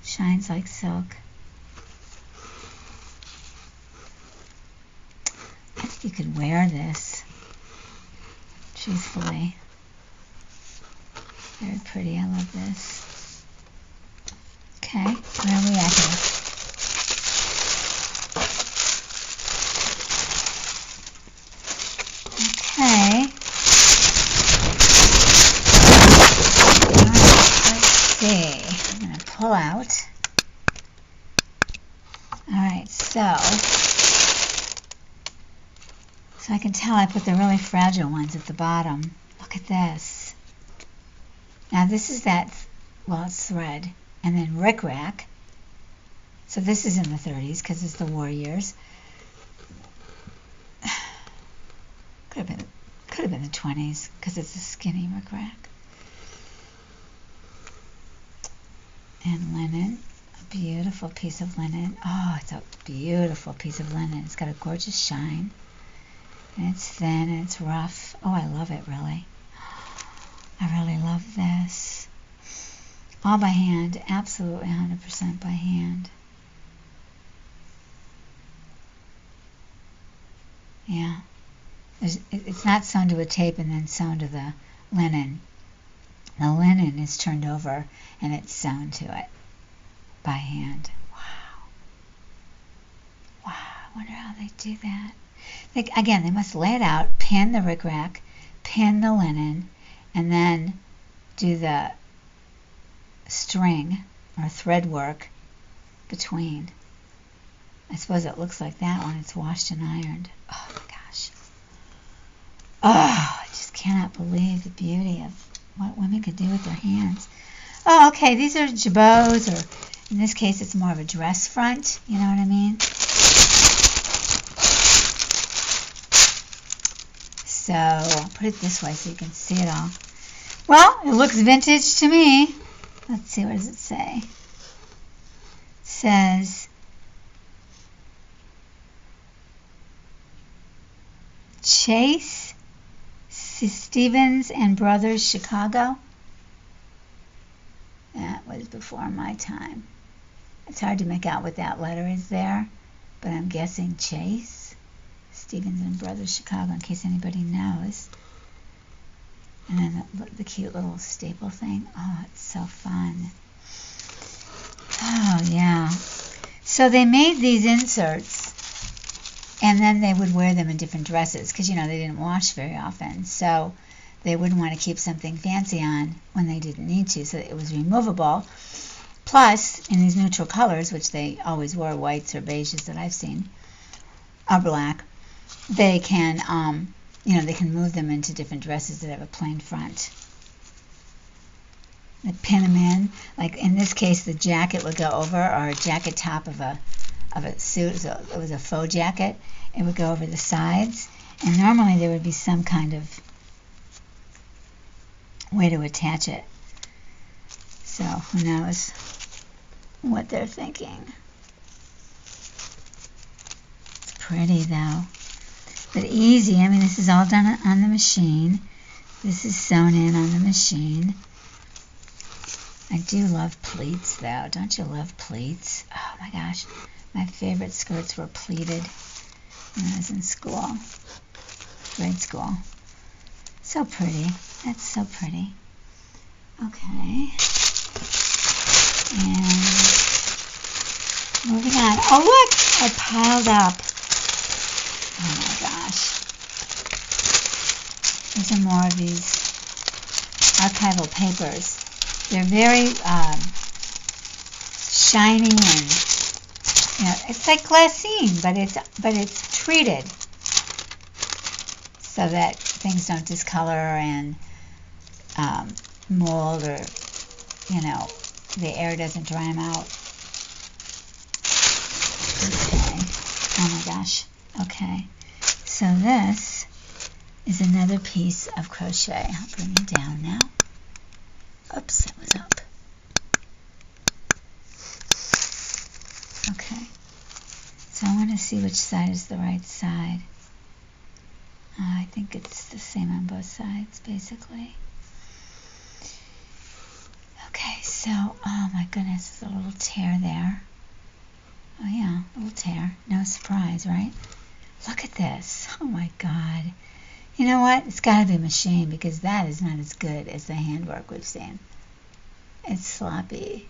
Shines like silk. I think you could wear this, truthfully. Very pretty. I love this. Okay, where are we at here? Okay. Let's see. I'm going to pull out. Alright, so I can tell I put the really fragile ones at the bottom. Look at this. Now this is that, well, it's thread. And then rickrack. So this is in the 30s because it's the war years. Could have been the 20s because it's a skinny rickrack. And linen. A beautiful piece of linen. Oh, it's a beautiful piece of linen. It's got a gorgeous shine. And it's thin and it's rough. Oh, I love it, really. I really love this. All by hand. Absolutely 100% by hand. Yeah. It's not sewn to a tape and then sewn to the linen. The linen is turned over and it's sewn to it by hand. Wow. Wow. I wonder how they do that. Again, they must lay it out, pin the rickrack, pin the linen, and then do the string or thread work between. I suppose it looks like that when it's washed and ironed. Oh my gosh. Oh, I just cannot believe the beauty of what women could do with their hands. Oh, okay, these are jabots, or in this case it's more of a dress front, you know what I mean? So I'll put it this way so you can see it all. Well, it looks vintage to me. Let's see, what does it say? It says Chase Stevens and Brothers, Chicago. That was before my time. It's hard to make out what that letter is there, but I'm guessing Chase Stevens and Brothers, Chicago, in case anybody knows. And then the cute little staple thing. Oh, it's so fun. Oh, yeah. So they made these inserts, and then they would wear them in different dresses, because, you know, they didn't wash very often. So they wouldn't want to keep something fancy on when they didn't need to, so it was removable. Plus, in these neutral colors, which they always wore, whites or beiges that I've seen, or black, they can, they can move them into different dresses that have a plain front. They pin them in, like in this case, the jacket would go over, or a jacket top of a suit, so it was a faux jacket. It would go over the sides, and normally there would be some kind of way to attach it. So who knows what they're thinking. It's pretty though, but easy. I mean, this is all done on the machine. This is sewn in on the machine. I do love pleats though. Don't you love pleats? Oh my gosh, my favorite skirts were pleated when I was in school, grade school. So pretty. That's so pretty. Okay. And moving on. Oh look, I piled up. Oh my gosh. These are more of these archival papers. They're very shiny and it's like glassine, but it's treated so that things don't discolor and mold, or the air doesn't dry them out. Okay. Oh my gosh. Okay. So this is another piece of crochet. I'll bring it down now. Oops, it was up. Okay. So I want to see which side is the right side. I think it's the same on both sides, basically. Okay, so, oh my goodness, there's a little tear there. Oh yeah, a little tear. No surprise, right? Look at this. Oh my God. You know what? It's got to be a machine, because that is not as good as the handwork we've seen. It's sloppy.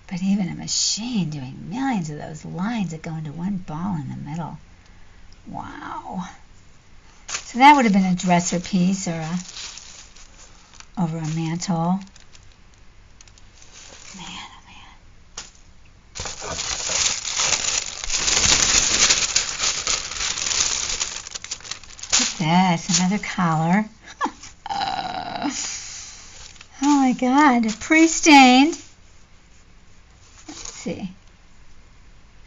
But even a machine doing millions of those lines that go into one ball in the middle. Wow. So that would have been a dresser piece, or over a mantle. Man, oh man. Look at this, another collar. Oh my God, pre-stained. Let's see.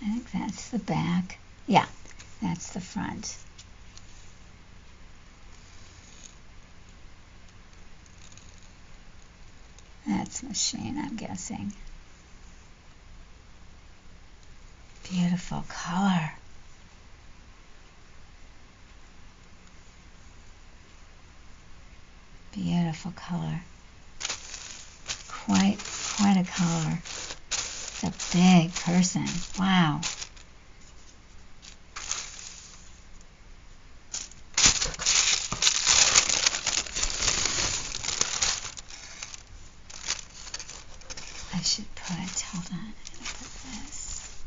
I think that's the back. Yeah, that's the front. That's machine, I'm guessing. Beautiful color. Beautiful color. Quite a color. It's a big person. Wow. I should put, hold on, I'm going to put this.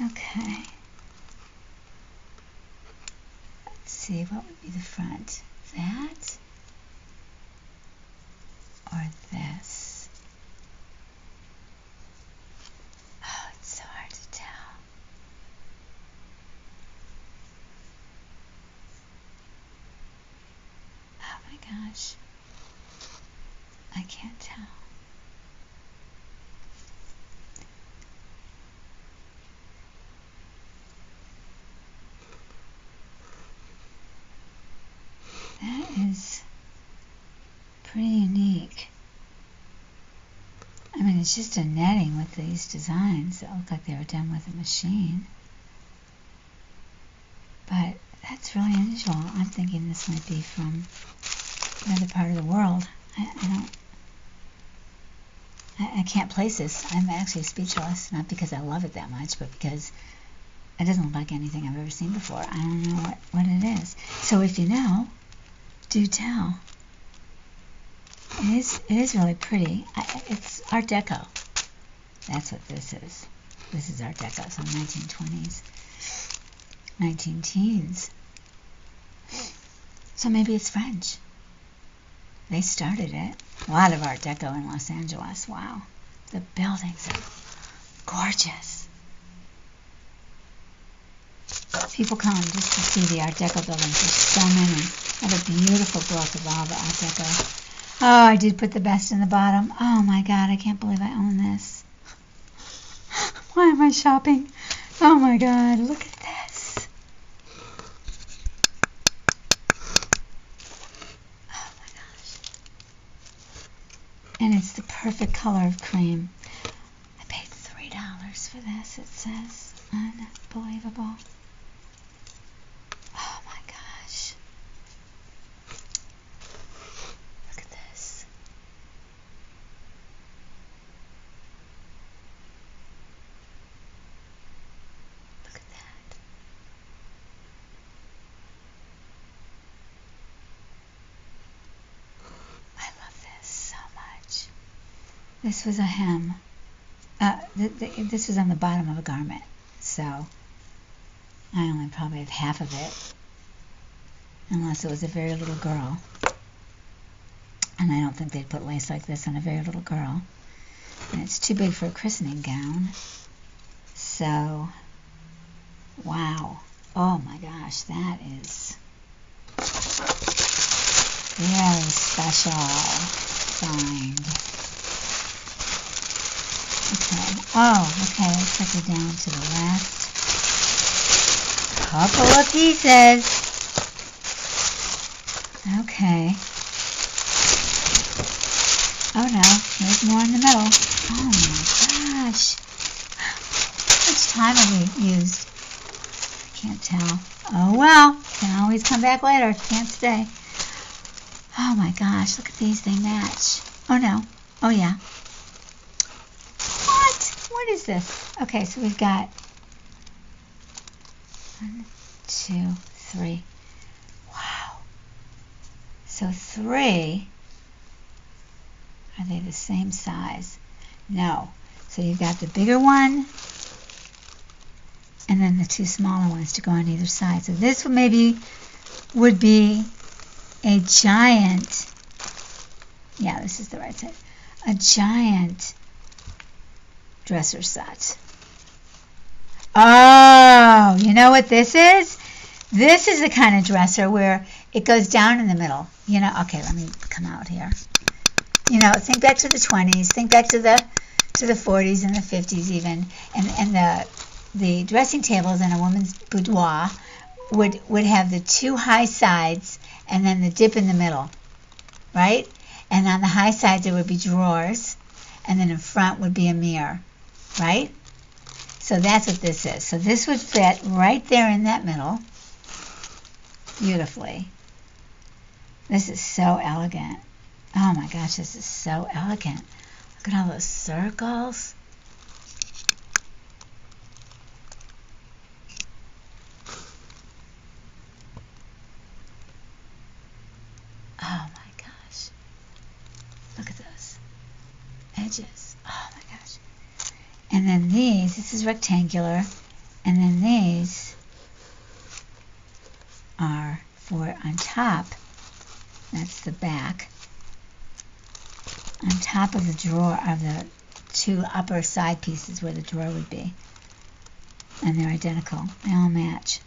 Okay. Let's see, what would be the front? That or this? Oh, it's so hard to tell. Oh my gosh. I can't tell. That is pretty unique. I mean, it's just a netting with these designs that look like they were done with a machine. But that's really unusual. I'm thinking this might be from another part of the world. I can't place this. I'm actually speechless, not because I love it that much, but because it doesn't look like anything I've ever seen before. I don't know what it is. So if you know, do tell. It is really pretty. It's Art Deco. That's what this is. This is Art Deco, so 1920s, 19 teens. So maybe it's French. They started it. A lot of Art Deco in Los Angeles. Wow. The buildings are gorgeous. People come just to see the Art Deco buildings. There's so many. I have a beautiful book of all the Art Deco. Oh, I did put the best in the bottom. Oh my God, I can't believe I own this. Why am I shopping? Oh my God, look at this. Oh my gosh. And it's the perfect color of cream. I paid $3 for this, it says. Unbelievable. Oh my gosh. Look at this. Look at that. I love this so much. This was a hem. This was on the bottom of a garment, so I only probably have half of it, unless it was a very little girl. And I don't think they'd put lace like this on a very little girl. And it's too big for a christening gown. So, wow. Oh my gosh, that is very special find. Okay. Oh, okay. Let's take it down to the last couple of pieces. Okay. Oh no, there's more in the middle. Oh my gosh. How much time have we used? I can't tell. Oh well, can always come back later. Can't stay. Oh my gosh, look at these. They match. Oh no. Oh yeah. What is this? Okay, so we've got 1, 2, 3. Wow. So 3. Are they the same size? No. So you've got the bigger one and then the 2 smaller ones to go on either side. So this one maybe would be a giant. Yeah, this is the right side. A giant dresser set. Oh, you know what this is? This is the kind of dresser where it goes down in the middle. You know, okay, let me come out here. You know, think back to the 20s, think back to the 40s and the 50s even, and the dressing tables in a woman's boudoir would have the 2 high sides and then the dip in the middle, right? And on the high sides there would be drawers, and then in front would be a mirror, right? So that's what this is. So this would fit right there in that middle beautifully. This is so elegant. Oh my gosh, this is so elegant. Look at all those circles. Oh my gosh. Look at those edges. Oh my gosh. And then these, this is rectangular, and then these are for on top. That's the back. On top of the drawer of the 2 upper side pieces where the drawer would be. And they're identical. They all match.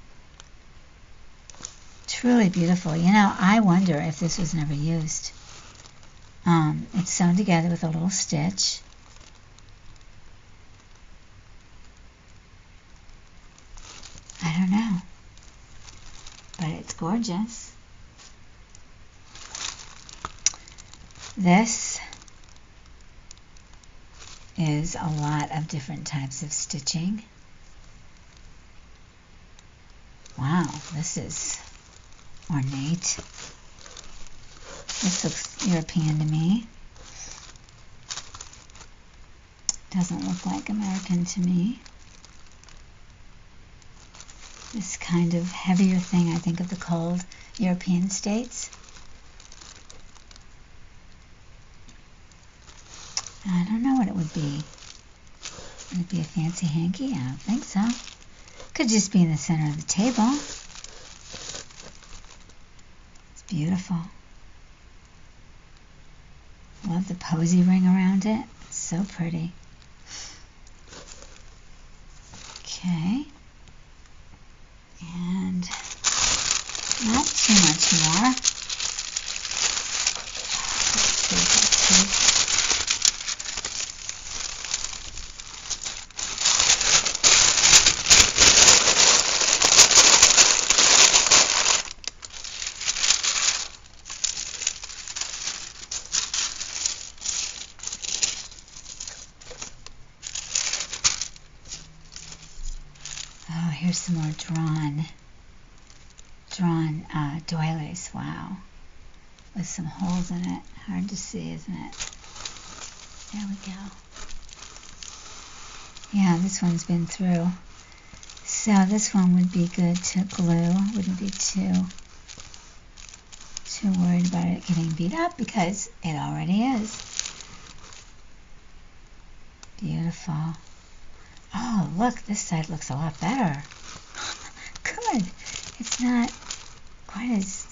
Truly beautiful. You know, I wonder if this was never used. It's sewn together with a little stitch. I don't know. But it's gorgeous. This is a lot of different types of stitching. Wow, this is ornate. This looks European to me. Doesn't look like American to me. This kind of heavier thing, I think of the cold European states. I don't know what it would be. Would it be a fancy hanky? I don't think so. Could just be in the center of the table. It's beautiful. Love the posy ring around it. It's so pretty. Okay. And not too much more. Let's see if I could. Oh, here's some more drawn doilies. Wow. With some holes in it. Hard to see, isn't it? There we go. Yeah, this one's been through. So this one would be good to glue. Wouldn't be too worried about it getting beat up because it already is. Beautiful. Oh, look, this side looks a lot better. Good. It's not quite as...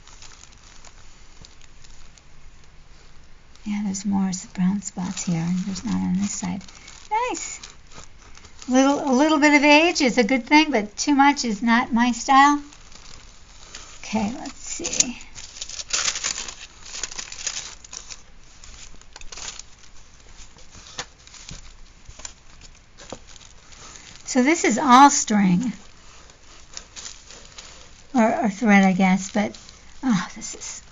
Yeah, there's more brown spots here, and there's not on this side. Nice. A little bit of age is a good thing, but too much is not my style. Okay, let's see. So this is all string, or thread, I guess, but oh, this is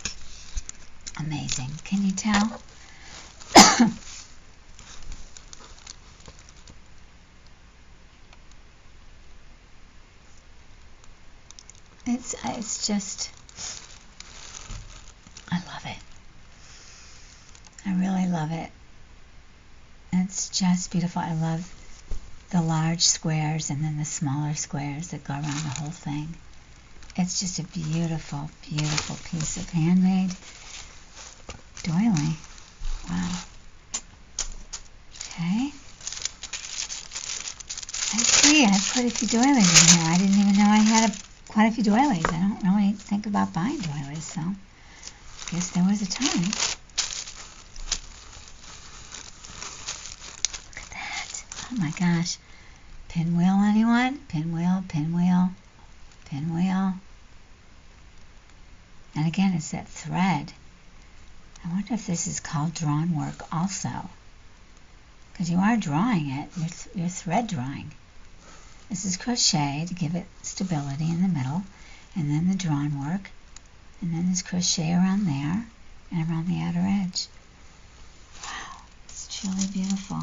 amazing. Can you tell? It's just, I love it. I really love it. It's just beautiful. I love the large squares and then the smaller squares that go around the whole thing. It's just a beautiful, beautiful piece of handmade doily. Wow. Okay. I see, I put a few doilies in here. I didn't even know I had quite a few doilies. I don't really think about buying doilies, so I guess there was a time. Look at that. Oh my gosh. Pinwheel, anyone? Pinwheel, pinwheel, pinwheel. And again, it's that thread. I wonder if this is called drawn work also. Because you are drawing it. You're thread drawing. This is crochet to give it stability in the middle. And then the drawn work. And then there's crochet around there and around the outer edge. Wow, it's truly beautiful.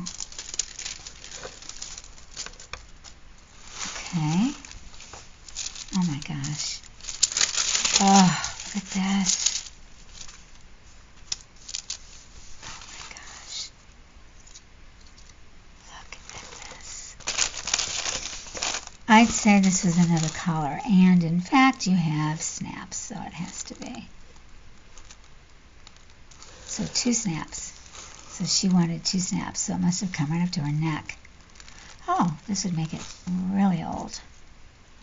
Okay. Oh my gosh. Oh, look at this. Oh my gosh. Look at this. I'd say this was another color, and in fact you have snaps, so it has to be. So 2 snaps. So she wanted 2 snaps, so it must have come right up to her neck. Oh, this would make it really old,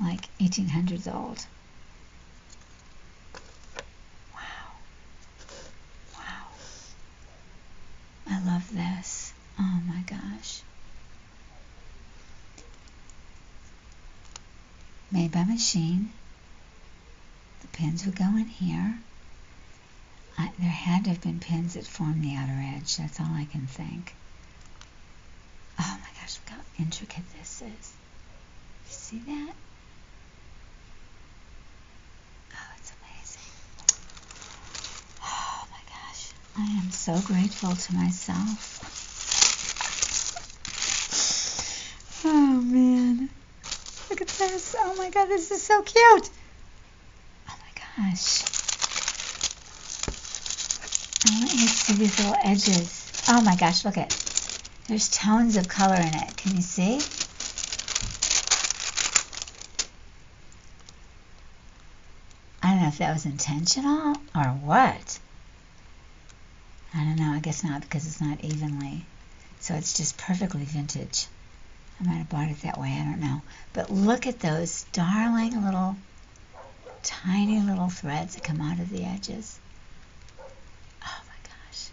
like 1800s old. Wow. Wow. I love this. Oh my gosh. Made by machine. The pins would go in here. There had to have been pins that formed the outer edge. That's all I can think. Oh my gosh, look how intricate this is. You see that? Oh, it's amazing. Oh my gosh. I am so grateful to myself. Oh man. Look at this. Oh my god, this is so cute. Oh my gosh. I want you to see these little edges. Oh my gosh, look at it. There's tones of color in it. Can you see? I don't know if that was intentional or what. I don't know. I guess not, because it's not evenly So it's just perfectly vintage. I might have bought it that way, I don't know. But look at those darling little, tiny little threads that come out of the edges. Oh my gosh.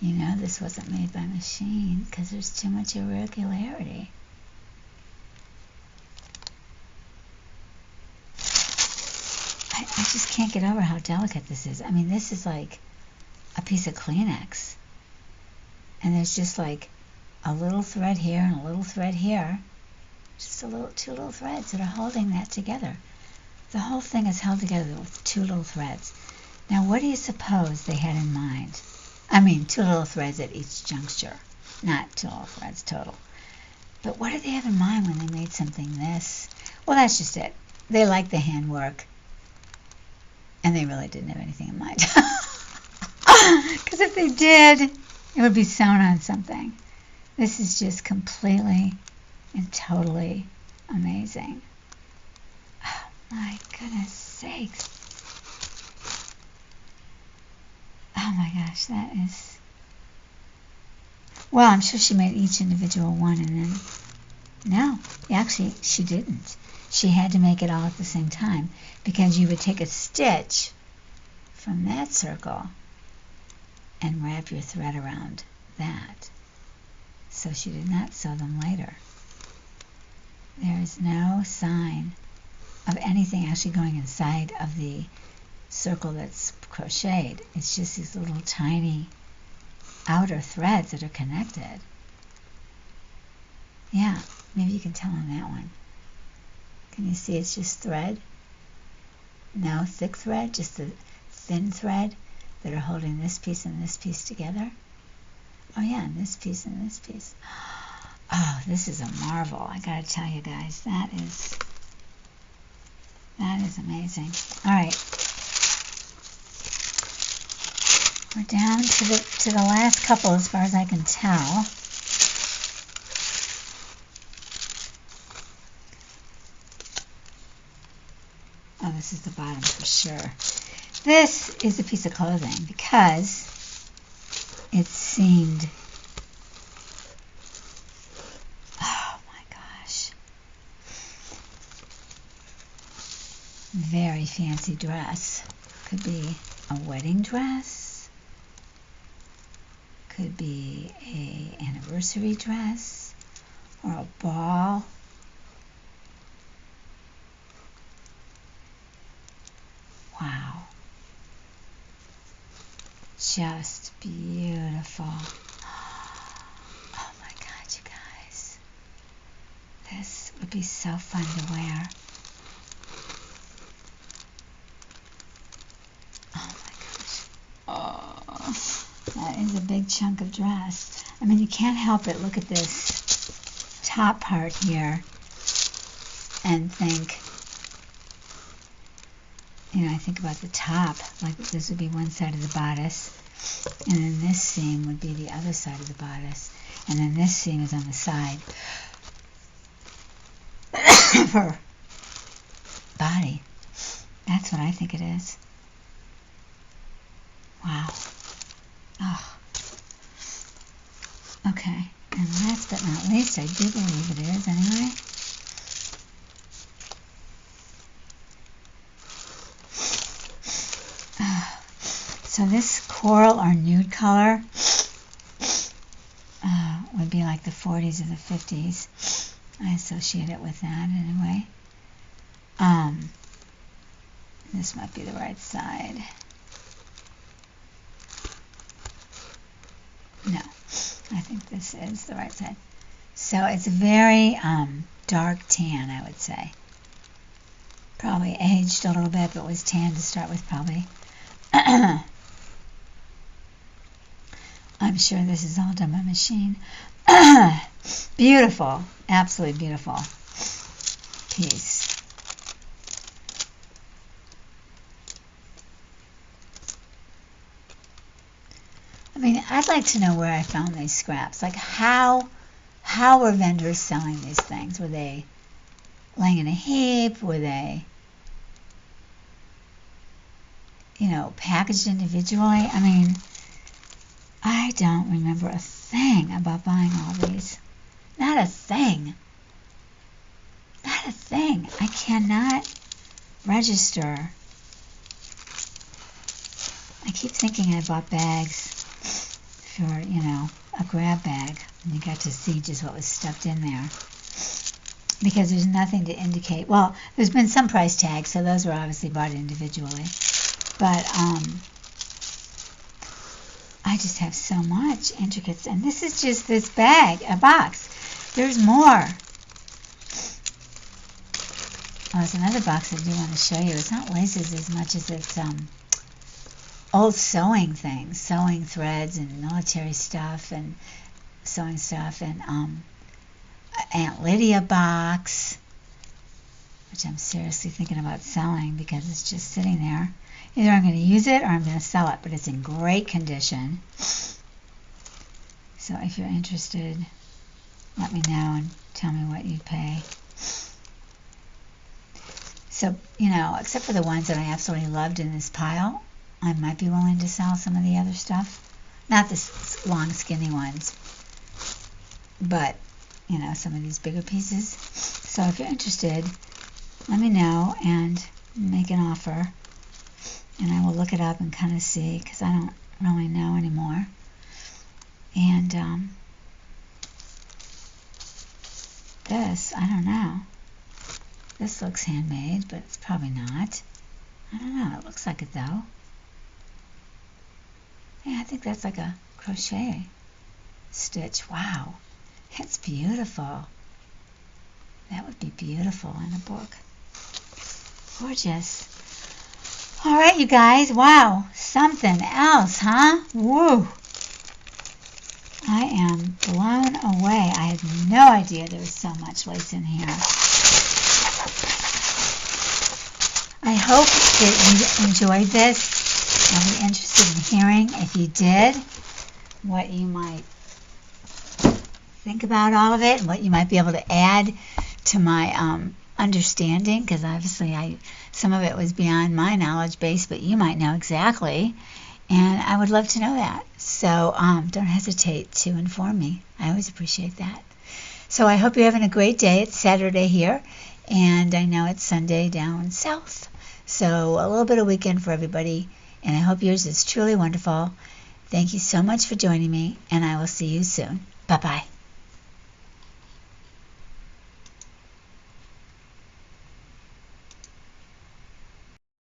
You know this wasn't made by machine because there's too much irregularity. I just can't get over how delicate this is. I mean, this is like a piece of Kleenex. And there's just like a little thread here and a little thread here. Just two little threads that are holding that together. The whole thing is held together with two little threads. Now, what do you suppose they had in mind? I mean, two little threads at each juncture. Not two little threads total. But what did they have in mind when they made something this? Well, that's just it. They liked the handwork. And they really didn't have anything in mind. Because if they did, it would be sewn on something. This is just completely and totally amazing. Oh my goodness sakes. Oh my gosh, that is... Well, I'm sure she made each individual one and then... No, actually, she didn't. She had to make it all at the same time because you would take a stitch from that circle and wrap your thread around that. So she did not sew them later. There is no sign of anything actually going inside of the circle that's crocheted. It's just these little tiny outer threads that are connected. Yeah, maybe you can tell on that one. Can you see it's just thread? No thick thread, just the thin thread that are holding this piece and this piece together. Oh yeah, and this piece and this piece. Oh, this is a marvel. I gotta tell you guys, that is amazing. All right, we're down to the last couple as far as I can tell. Oh, this is the bottom for sure. This is a piece of clothing because it's seamed. Oh my gosh. Very fancy dress. Could be a wedding dress. Could be an anniversary dress or a ball. Wow. Just beautiful. Oh my God, you guys. This would be so fun to wear. Oh my gosh. Oh, that is a big chunk of dress. I mean, you can't help it. Look at this top part here and think, you know, I think about the top, like this would be one side of the bodice, and then this seam would be the other side of the bodice, and then this seam is on the side of her body. That's what I think it is. Wow. Oh. Okay, and last but not least, I do believe it is anyway. So this coral or nude color would be like the 40s or the 50s. I associate it with that anyway. This might be the right side. No, I think this is the right side. So it's a very dark tan, I would say. Probably aged a little bit, but was tan to start with probably. I'm sure this is all done by machine. Beautiful, absolutely beautiful piece. I mean, I'd like to know where I found these scraps. Like, how were vendors selling these things? Were they laying in a heap? Were they, you know, packaged individually? I mean, I don't remember a thing about buying all these. Not a thing. Not a thing. I cannot register. I keep thinking I bought bags for, a grab bag. And you got to see just what was stuffed in there. Because there's nothing to indicate. Well, there's been some price tags, so those were obviously bought individually. But I just have so much intricate. And this is just this bag, a box. There's more. Oh, there's another box I do want to show you. It's not laces as much as it's old sewing things, sewing threads and military stuff and sewing stuff, and Aunt Lydia box, which I'm seriously thinking about selling because it's just sitting there. Either I'm going to use it or I'm going to sell it, but it's in great condition. So if you're interested, let me know and tell me what you'd pay. So, except for the ones that I absolutely loved in this pile, I might be willing to sell some of the other stuff. Not the long, skinny ones, but, some of these bigger pieces. So if you're interested, let me know and make an offer. And I will look it up and kind of see, because I don't really know anymore. And this, I don't know. This looks handmade, but it's probably not. I don't know. It looks like it, though. Yeah, I think that's like a crochet stitch. Wow. It's beautiful. That would be beautiful in a book. Gorgeous. All right, you guys. Wow. Something else, huh? Woo. I am blown away. I had no idea there was so much lace in here. I hope that you enjoyed this. I'll be interested in hearing, if you did, what you might think about all of it and what you might be able to add to my understanding, because obviously some of it was beyond my knowledge base, but you might know exactly, and I would love to know that. So don't hesitate to inform me. I always appreciate that. So I hope you're having a great day. It's Saturday here, and I know it's Sunday down south. So a little bit of weekend for everybody, and I hope yours is truly wonderful. Thank you so much for joining me, and I will see you soon. Bye-bye.